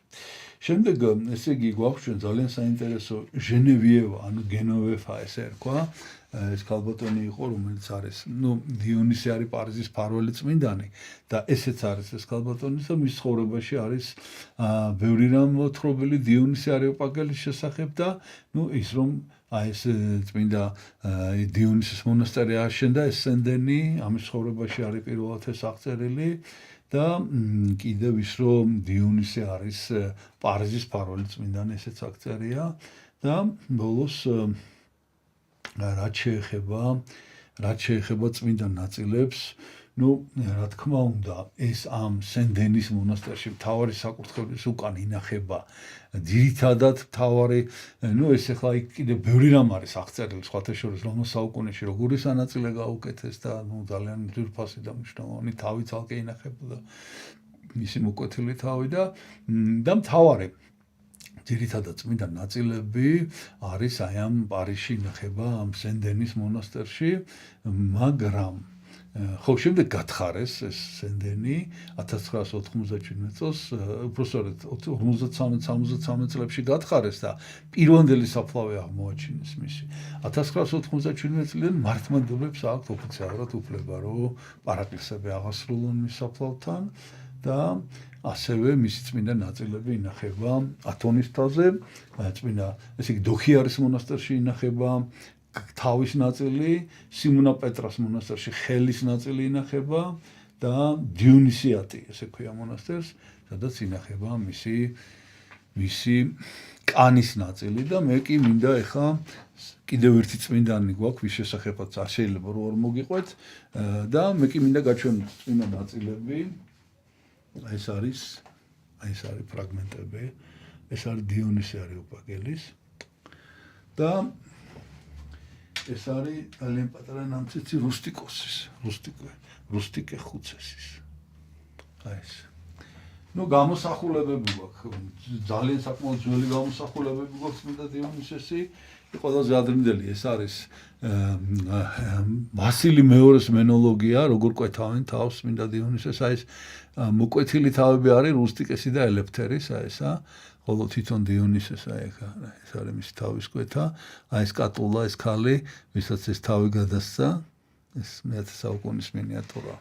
შემდეგ ესე იგი გვაქვს ჩვენ ძალიან საინტერესო ჟენევიევა ანუ გენოვეფა ესე ერქვა ეს ქალბატონი იყო რომელიც არის დიონისე არის პარიზის მფარველი წმინდანი და ესეც არის ეს ქალბატონი და მის ცხოვრებაში არის ბევრი რამ მოთხრობილი დიონისე არიოპაგელის შესახებ და ის რომ აი ეს წმინდა დიონისეს მონასტერი აშენდა ეს სენდენი ამის ცხოვრებაში არის პირველად ეს აღწერილი და კიდევ ის რომ დიონისე არის პარიზის მფარველი წმინდანი ესეც აღწერია და ბოლოს რაც შეეხება წმინდა ნაწილებს რა თქმა უნდა ეს ამ სენდენის მონასტერში მთავარი საკურთხევლის უკან ინახება ძირითადად მთავარი ეს ახლა კიდე ბევრი რამ არის აღწერილი სხვათა შორის რომელ საუკუნეში როგორი სანაწილე გაუკეთეს და ძალიან ძვირფასი და მნიშვნელოვანი თავი ცალკე ინახებოდა მისი მოკვეთილი თავი და მთავარი ძირითადად წმინდა ნაწილები არის აი ამ პარიზში ინახება ამ სენდენის მონასტერში მაგრამ ხო შემდეგ გათხარეს ეს სენდენი 1997 წელს უბრალოდ 53 წლებში გათხარეს და პირვანდელი საფლავი აღმოაჩინეს მისი 1997 წლიდან მართლმადიდებლებს აქვთ ოფიციალურად უფლება რომ პარაკლისები აღასრულონ მის საფლავთან და ასევე მისი წმინდა ნაწილები ინახება ათონის მთაზე წმინდა ესე იგი დოქიარის მონასტერში ინახება თავის ნაწილი, სიმონა პეტრას მონასტერში ხელის ნაწილი ინახება და დიონისიატი, ესე ქვია მონასტერს, სადაც ინახება მისი კანის ნაწილი და მე კი მინდა ეხა კიდევ ერთი წმინდანი გვაქვს, ვის შესახებაც შეიძლება რომ არ მოგიყვეთ და მე კი მინდა გაჩვენოთ წმინდა ნაწილები. ეს არის ფრაგმენტები, ეს არის დიონისე არიოპაგელის და ეს არის ძალიან პატარა ნამცეცი რუსტიკე ხუცესის. აი ეს. გამოსახულებები გვაქვს, ძალიან საკმაოდ ძველი გამოსახულებები გვაქვს წმინდა დიონისესი. ყველაზე ადრინდელი ეს არის ვასილი მეორეს მენოლოგია, როგორ კვეთავენ თავს წმინდა დიონისეს. აი ეს მოკვეთილი თავები არის რუსტიკესი და ელეფთერის, აი ესა. ხოლო თვითონ დიონისეს აი ეს არის მისი თავის კვეთა, აი ეს კატულა, ეს ქალი, ვისაც ეს თავი გადასცა, ეს მე-10 საუკუნის მინიატურა.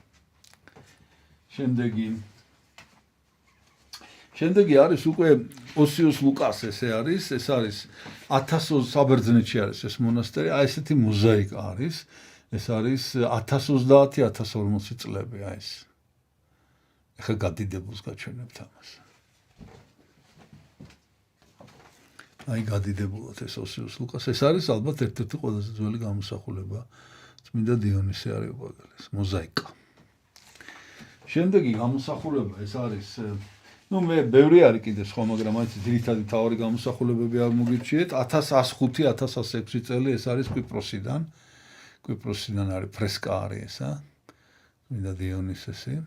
შემდეგი არის უკვე ოსიოს ლუკას ესე არის, ეს არის 1000 საბერძნეთში არის ეს მონასტერი, აი ესეთი მოზაიკა არის, ეს არის 1030-1040 წლები აი ეს. ეხლა გადიდებულს გაჩვენებთ ამას. აი გადიდებულად ეს ოსიოს ლუკას ეს არის ალბათ ერთ-ერთი ყველაზე ძველი გამოსახულება წმინდა დიონისე არიოპაგელის მოზაიკა. შემდეგი გამოსახულება ეს არის ნუ მე ბევრი არის კიდე სხვა, მაგრამ მაინც ძირითადი თავი გამოსახულებები არ მოგირჩიეთ. 1105-1106 წელი ეს არის კვიპროსიდან. კვიპროსიდან არის ფრესკა არის ესა. მინდა დიონისესი.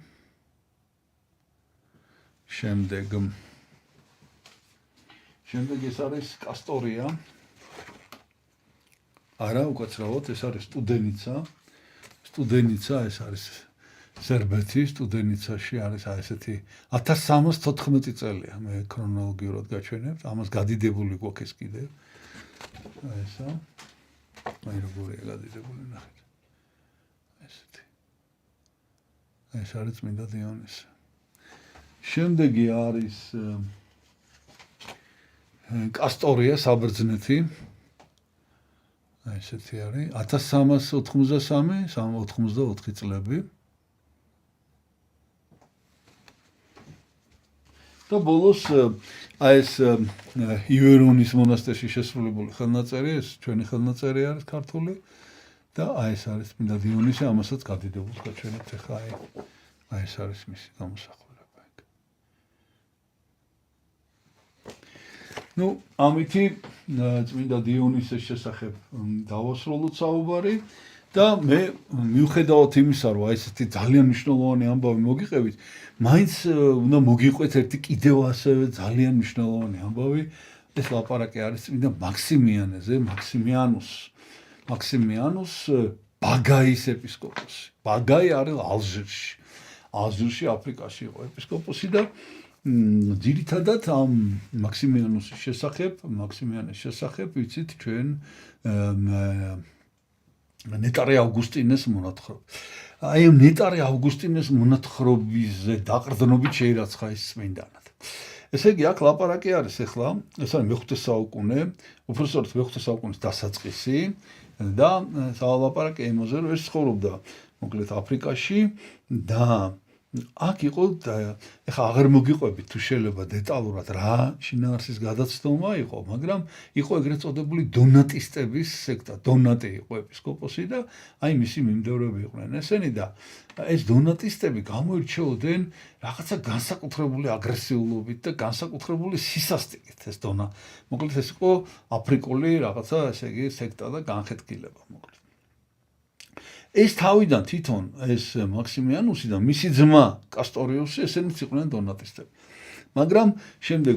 შემდეგ ეს არის კასტორია. არა, უკაცრავად, ეს არის სტუდენიცა. სტუდენიცა ეს არის სერბეთი, სტუდენიცაში არის ესეთი 1314 წელია, მე ქრონოლოგიურად გაჩვენებ, ამას გადიდებული გვაქვს ეს კიდევ. ესა. აი როგორია გადიდებული ნახეთ. ესეთი. ეს არის წმინდა დიონისი. შემდეგი არის კასტორია საბერძნეთი. ესეთი არის 1383-384 წლები. და ბოლოს აი ეს ივერონის მონასტერში შესრულებული ხელნაწერი, ეს ჩვენი ხელნაწერი არის ქართული და აი ეს არის წმინდა დიონისი, ამასაც გადიდებულს გაჩვენებთ ახლა აი ეს არის მისი გამოსახულება ეგ. ნუ ამითი წმინდა დიონისის შესახებ დავასრულოთ საუბარი და მე მიუხედავად იმისა, რომ აი ესეთი ძალიან მნიშვნელოვანი ამბავი მოგიყევით, მაინც უნდა მოგიყვეთ ერთი კიდევ ასევე ძალიან მნიშვნელოვანი ამბავი, ეს ლაპარაკი არის წმინდა მაქსიმიანეზე, მაქსიმიანუს ბაგაის ეპისკოპოსი. ბაგაი არის ალჟირში, აფრიკაში იყო ეპისკოპოსი და ძირითადად ამ მაქსიმიანუს შესახებ ვიცით ჩვენ ნეტარი ავგუსტინეს მონათხრობ. აი ამ ნეტარი ავგუსტინეს მონათხრობიზე დაყრდნობით შეირაცხა ეს წმინდანად. ესე იგი აქ ლაპარაკი არის ახლა, ეს არის მეხუთე საუკუნე, უბრალოდ მეხუთე საუკუნის დასაწყისი და ლაპარაკი იმაზე, რომ ეს ცხოვრობდა მოკლედ აფრიკაში და აქ იყო ეხლა აღარ მოგიყვებით თუ შეიძლება დეტალურად რა შინაარსის გადაცნობა იყო, მაგრამ იყო ეგრეთ წოდებული დონატისტების სექტა, დონატი იყო ეპისკოპოსი და აი მისი მიმდევრები იყვნენ ესენი და ეს დონატისტები გამოირჩეოდნენ რაღაცა განსაკუთრებული აგრესიულობით და განსაკუთრებული სისასტიკით ეს მოკლედ ეს იყო აფრიკული რაღაცა ესე იგი სექტა და განხეთქილება მოკლედ. ეს თავიდან თვითონ ეს მაქსიმიანუსი და მისი ძმა კასტორიუსი ესენიც იყვნენ დონატისტები. მაგრამ შემდეგ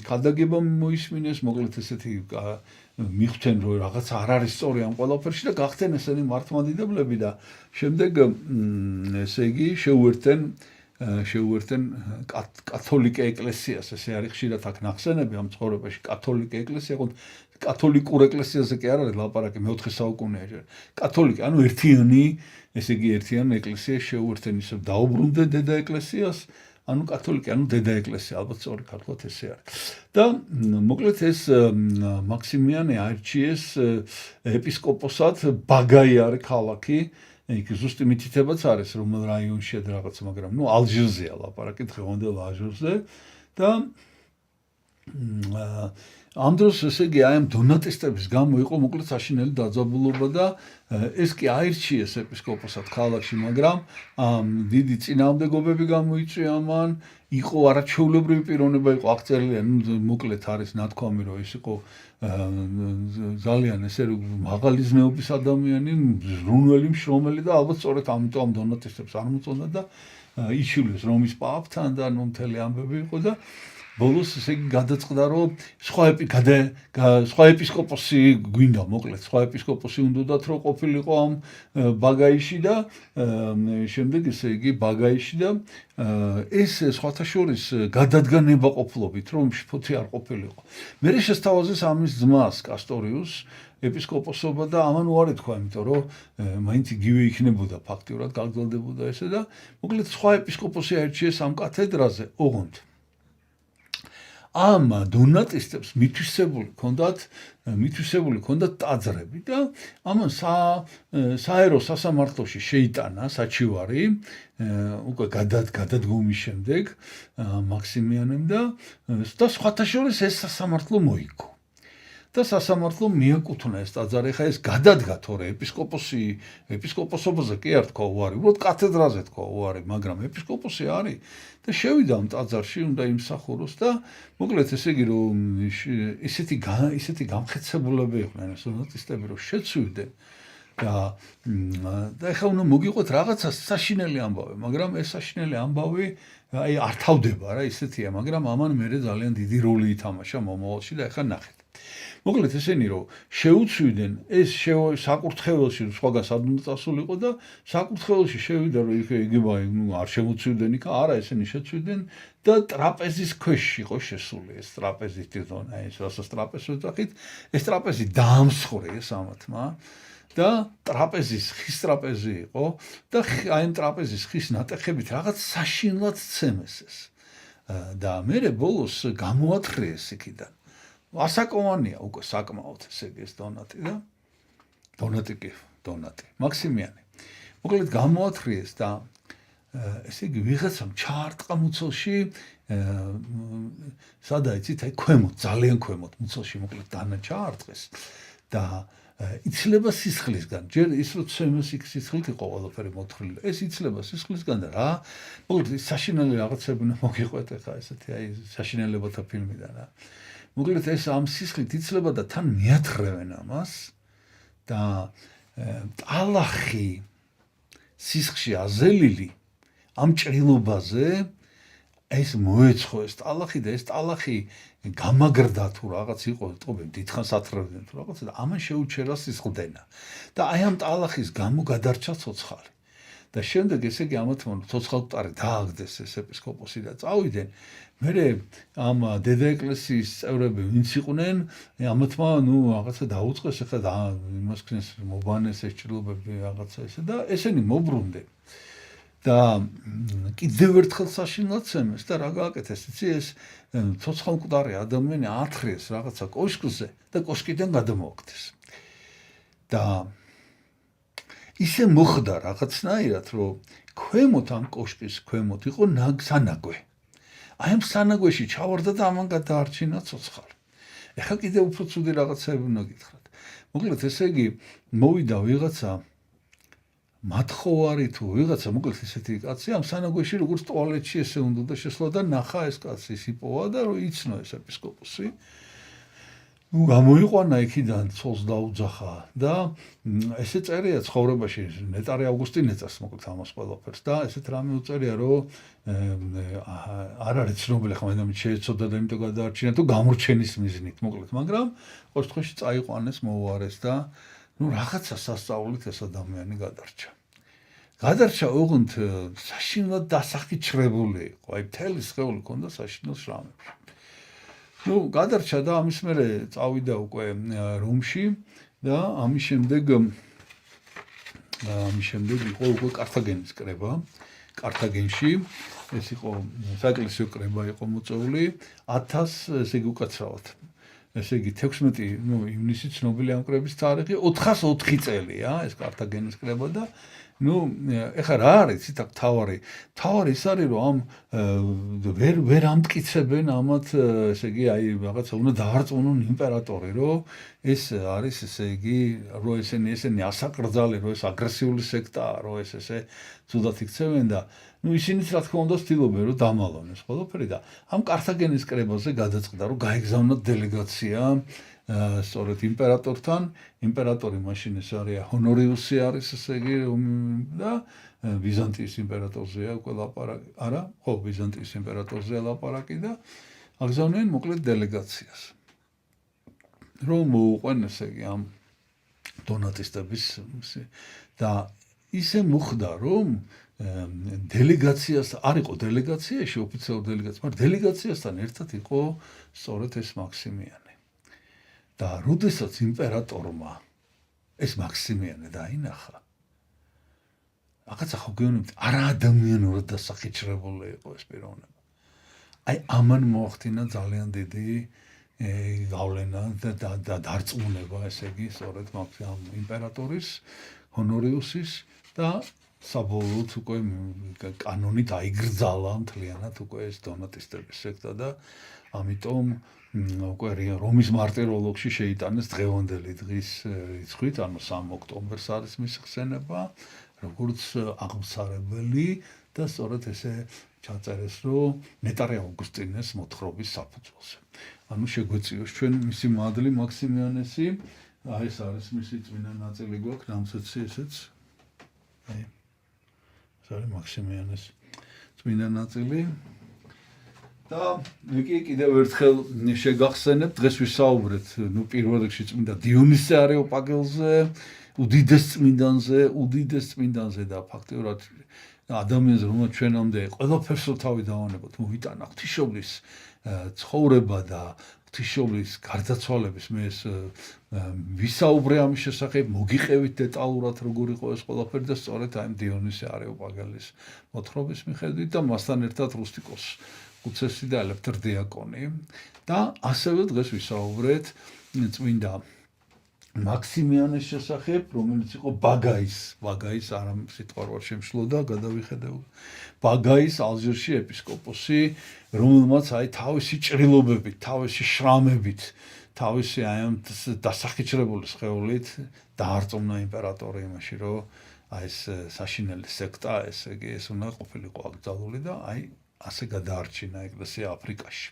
ქადაგება მოისმინეს, მოკლედ ესეთი მიხვდნენ რომ რაღაცა არ არის სწორი ამ ყველაფერში და გახდნენ ესენი მართლმადიდებლები და შემდეგ ესე იგი შეუერთდნენ კათოლიკე ეკლესიას, ესე არის ხშირად აქ ნახსენები ამ ცხოვრებაში კათოლიკე ეკლესია, კათოლიკურ ეკლესიაზე კი არ არის ლაპარაკი მეოთხე საუკუნეა. კათოლიკე, ანუ ერთიანი ეკლესია შეუერთდნენ ისევ დაუბრუნდნენ დედა ეკლესიას, ანუ კათოლიკე, ანუ დედა ეკლესია, ალბათ სწორი ქართულად ესე არის. და მოკლედ ეს მაქსიმიანე აირჩიეს ეპისკოპოსად, ბაგაი არის ქალაქი, იქ ზუსტი მითითებაც არის რომელ რაიონშია და რაღაც, მაგრამ ნუ ალჟირზეა ლაპარაკი, დღევანდელ ალჟირზე და ამ დროს ესე იგი აი ამ დონატისტების გამო იყო მოკლედ საშინელი დაძაბულობა და ეს კი აირჩიეს ეპისკოპოსად ქალაქში, მაგრამ დიდი წინააღმდეგობები გამოიწვია მან, იყო არაჩვეულებრივი პიროვნება, იყო აღწერილი, მოკლედ არის ნათქვამი, რომ ის იყო ძალიან ესე მაღალი ზნეობის ადამიანი, ზრუნველი, მშრომელი და ალბათ სწორედ ამიტომ ამ დონატისტებს არ მოწონდა და იშვილეს რომის პაპთან და ნუ მთელი ამბები იყო და ბოლოს ესე იგი გადაწყდა, რომ სხვა ეპისკოპოსი გვინდა, მოკლედ, სხვა ეპისკოპოსი უნდათ რომ ყოფილიყო ამ ბაგაიში და შემდეგ ესე იგი ბაგაიში და ეს სხვათა შორის გადადგა ნებაყოფლობით, რომ შფოთი არ ყოფილიყო. მერე შესთავაზეს ამის ძმას კასტორიუსს ეპისკოპოსობა და ამან უარი თქვა, იმიტომ რომ მაინც იგივე იქნებოდა ფაქტიურად გაგრძელდებოდა ესე და მოკლედ სხვა ეპისკოპოსი აირჩიეს ამ კათედრაზე, ოღონდ ამ დონატისტებს მითვისებული ჰქონდათ ტაძრები და ამან საერო სასამართლოში შეიტანა საჩივარი უკვე გადადგომის შემდეგ მაქსიმიანემ და სხვათა შორის ეს სასამართლო მოიგო. და სასამართლო მიაკუთვნა ეს ტაძარი. ხა ეს გადადგა თორე ეპისკოპოსობაზე კი არ თქვა უარი, უბრალოდ კათედრაზე თქვა უარი, მაგრამ ეპისკოპოსი არის და შევიდა ამ ტაძარში, უნდა იმსახუროს და მოკლედ ესე იგი რომ ისეთი გამხეცებულები იყვნენ ეს ონატისტები, რომ შეცვლიდნენ და ეხლა უნდა მოგიყვეთ რაღაცა საშინელი ამბავი, მაგრამ ეს საშინელი ამბავი აი არ თავდება რა, ისეთია, მაგრამ ამან მერე ძალიან დიდი როლი ითამაშა მომავალში და ეხლა ნახეთ. მოკლედ ესენი რომ შეუცვლიდნენ ეს საკურთხეველში სხვაგან სად უნდა წასულიყო და საკურთხეველში შევიდა რომ იგება არ შემოცვლიდნენ იქ, არა ესენი შეცვლიდნენ და ტრაპეზის ქვეშ იყო შესული ეს ტრაპეზის თვითონ აი ეს რასაც ტრაპეზს ვეძახით, ეს ტრაპეზი დაამსხვრეს ამათმა და ტრაპეზის ხის ტრაპეზი იყო და აი ამ ტრაპეზის ხის ნატეხებით რაღაც საშინლად ცემეს ეს და მერე ბოლოს გამოათრიეს იქიდან. ასაკოვანია უკვე საკმაოდ ესე იგი ეს დონატი მაქსიმიანი. მოკლედ გამოათრიეს და ესე იგი ვიღაცამ ჩაარტყა მუცელში სადა იცით აი ქვემოთ, ძალიან ქვემოთ მუცელში მოკლედ დანა ჩაარტყეს და იცლება სისხლისგან. ჯერ ის რომ ცემეს იქ სისხლით იყო ყველაფერი მოთხრილი. ეს იცლება სისხლისგან და რა? მოკლედ საშინელი რაღაცები მოგიყვეთ ახლა ესეთი აი საშინელებათა ფილმიდან რა. მოკლედ ეს ამ სისხლით იცლება და თან მიათრევენ ამას და ტალახი სისხლში აზელილი ამ ჭრილობაზე ეს მოეცხო ეს ტალახი და ეს ტალახი გამაგრდა თუ რაღაც იყო ტყობენ დიდხანს ათრევდნენ თუ რაღაცა და ამან შეუჩერა სისხლდენა და აი ამ ტალახის გამო გადარჩა ცოცხალი და შემდეგ ესე იგი ამათმა ცოცხალმტარი დააგდეს ეს ეპისკოპოსი და წავიდნენ მერე ამ დედა ეკლესიის წევრები ვინც იყვნენ ამათმა რაღაცა დაუწყეს ახლა იმას ქნეს მობანეს ეს ჭრილობები რაღაცა ესე და ესენი მობრუნდნენ და კიდევ ერთხელ საშინლად ცემეს და რა გააკეთეს იცი ეს ცოცხალმკვდარი ადამიანი ათრიეს რაღაცა კოშკზე და კოშკიდან გადამოაგდეს და ისე მოხდა რაღაცნაირად რომ ქვემოთ ამ კოშკის ქვემოთ იყო სანაგვე აი ამ სანაგვეში ჩავარდა და ამან გადაარჩინა ცოცხალი ეხლა კიდევ უფრო ცუდი რაღაცები უნდა გითხრათ მოკლედ ესე იგი მოვიდა ვიღაცა მათხოვარი თუ ვიღაცა მოკლედ ესეთი კაცი ამ სანაგვეში როგორც ტუალეტში ესე უნდა და შესვლა და ნახა ეს კაცი იპოვა და რომ იცნო ეს ეპისკოპოსი გამოიყვანა იქიდან ცოლს დაუძახა და ესე წერია ცხოვრებაში ნეტარი ავგუსტინეწას მოკლედ ამას ყველაფერს და ესეთ რამე უწერია რომ არ არის ცნობილი ხომ ამით შეეცოდა და იმიტომ გადაარჩინა თუ გამორჩენის მიზნით მოკლედ მაგრამ ყოველ შემთხვევაში წაიყვანეს მოუარეს და რაღაცა სასწაულით ეს ადამიანი გადარჩა ოღონდ საშინლად დასახიჩრებული იყო აი მთელი სხეული ჰქონდა საშინელ შრამებში გადარჩა და ამის მერე წავიდა უკვე რომში და ამის შემდეგ იყო უკვე კართაგენის კრება კართაგენში ეს იყო საეკლესიო კრება იყო მოწეული 1000 ესე იგი უკაცრავად ესე იგი 16 ივნისი ცნობილი ამ კრების თარიღი 404 წელია ეს კართაგენის კრება და ეხლა რა არის იცით აქ თავარი ის არის რომ ამ ვერ ამტკიცებენ ამათ ესე იგი აი რაღაცა უნდა დაარწმუნონ იმპერატორი რომ ეს არის ესე იგი რომ ესენი ასაკრძალი რომ ეს აგრესიული სექტაა რომ ეს ესე ცუდად იქცევენ და ისინიც რა თქმა უნდა ცდილობენ რომ დამალონ ეს ყველაფერი და ამ კართაგენის კრებაზე გადაწყდა რომ გაეგზავნათ დელეგაცია სწორედ იმპერატორთან იმპერატორი მაშინ ეს არის ჰონორიუსი არის ესე იგი და ბიზანტიის იმპერატორზეა უკვე ლაპარაკი არა ხო ბიზანტიის იმპერატორზეა ლაპარაკი და აგზავნიან მოკლედ დელეგაციას რომ მოუყვენ ესე იგი ამ დონატისტების და ისე მოხდა რომ დელეგაციას არ იყო დელეგაციაში ოფიციალური დელეგაცია მაგრამ დელეგაციასთან ერთად იყო სწორედ ეს მაქსიმიანი და როდესაც იმპერატორმა ეს მაქსიმიანი დაინახა რაღაცა ხო გეუბნებით არა ადამიანურად დასახიჩრებული იყო ეს პიროვნება აი ამან მოახდინა ძალიან დიდი გავლენა და დარწმუნება ესე იგი სწორედ იმ იმპერატორის ჰონორიუსის და საბოლოოდ უკვე კანონით აიგრძალა მთლიანად უკვე ეს დონატისტების სექტა და ამიტომ უკვე რომის მარტიროლოგში შეიტანეს დღევანდელი დღის რიცხვით, ანუ 3 ოქტომბერს არის მის ხსენება, როგორც აღმსარებელი და სწორედ ესე ჩაწერეს, რომ ნეტარი ავგუსტინეს მოთხრობის საფუძველზე. ანუ შეგვეციოს ჩვენ მისი მადლი მაქსიმიანესი, აი ეს არის მისი წმინდა ნაწილი გვაქვს, ნამცეცი ესეც. აი ეს არის მაქსიმიანეს წმინდა ნაწილი. და მე კიდევ ერთხელ შეგახსენებ, დღეს ვისაუბრეთ, პირველ რიგში წმინდა დიონისე არეოპაგელზე, უდიდეს წმინდანზე და ფაქტიურად ადამიანზე, რომელსაც ჩვენამდე ყველაფერს თავი დავანებოთ, მოვიტანა ღვთისმშობლის ცხოვრება და ღვთისმშობლის გარდაცვალების მე ეს ვისაუბრე ამის შესახებ, მოგიყევით დეტალურად როგორ იყო ეს ყველაფერი და სწორედ აი დიონისე არეოპაგელის მოთხრობის მიხედვით და მასთან ერთად რუსტიკოს უცესი და ელექტრ დიაკონი და ასევე დღეს ვისაუბრეთ წმინდა მაქსიმიანეს შესახებ, რომელიც იყო ბაგაის არა სიტყვა არ შემშლოდა, გადავიხედე. ბაგაის ალჟირში ეპისკოპოსი, რომელმაც აი თავისი ჭრილობებით, თავისი შრამებით, თავისი აი ამ დასახიჩრებული სხეულით დაარწმუნა იმპერატორი იმაში, რომ აი ეს საშინელი სექტა, ესე იგი ეს უნდა ყოფილიყო აკრძალული და აი ასე გადაარჩინა ეკლესია აფრიკაში.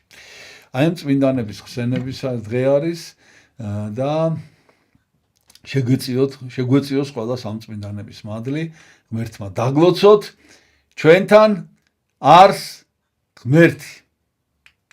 აი ამ წმინდანების ხსენების დღე არის და შეგვეციოს ყველა სამწმინდანების მადლი, ღმერთმა დაგლოცოთ, ჩვენთან არს ღმერთი.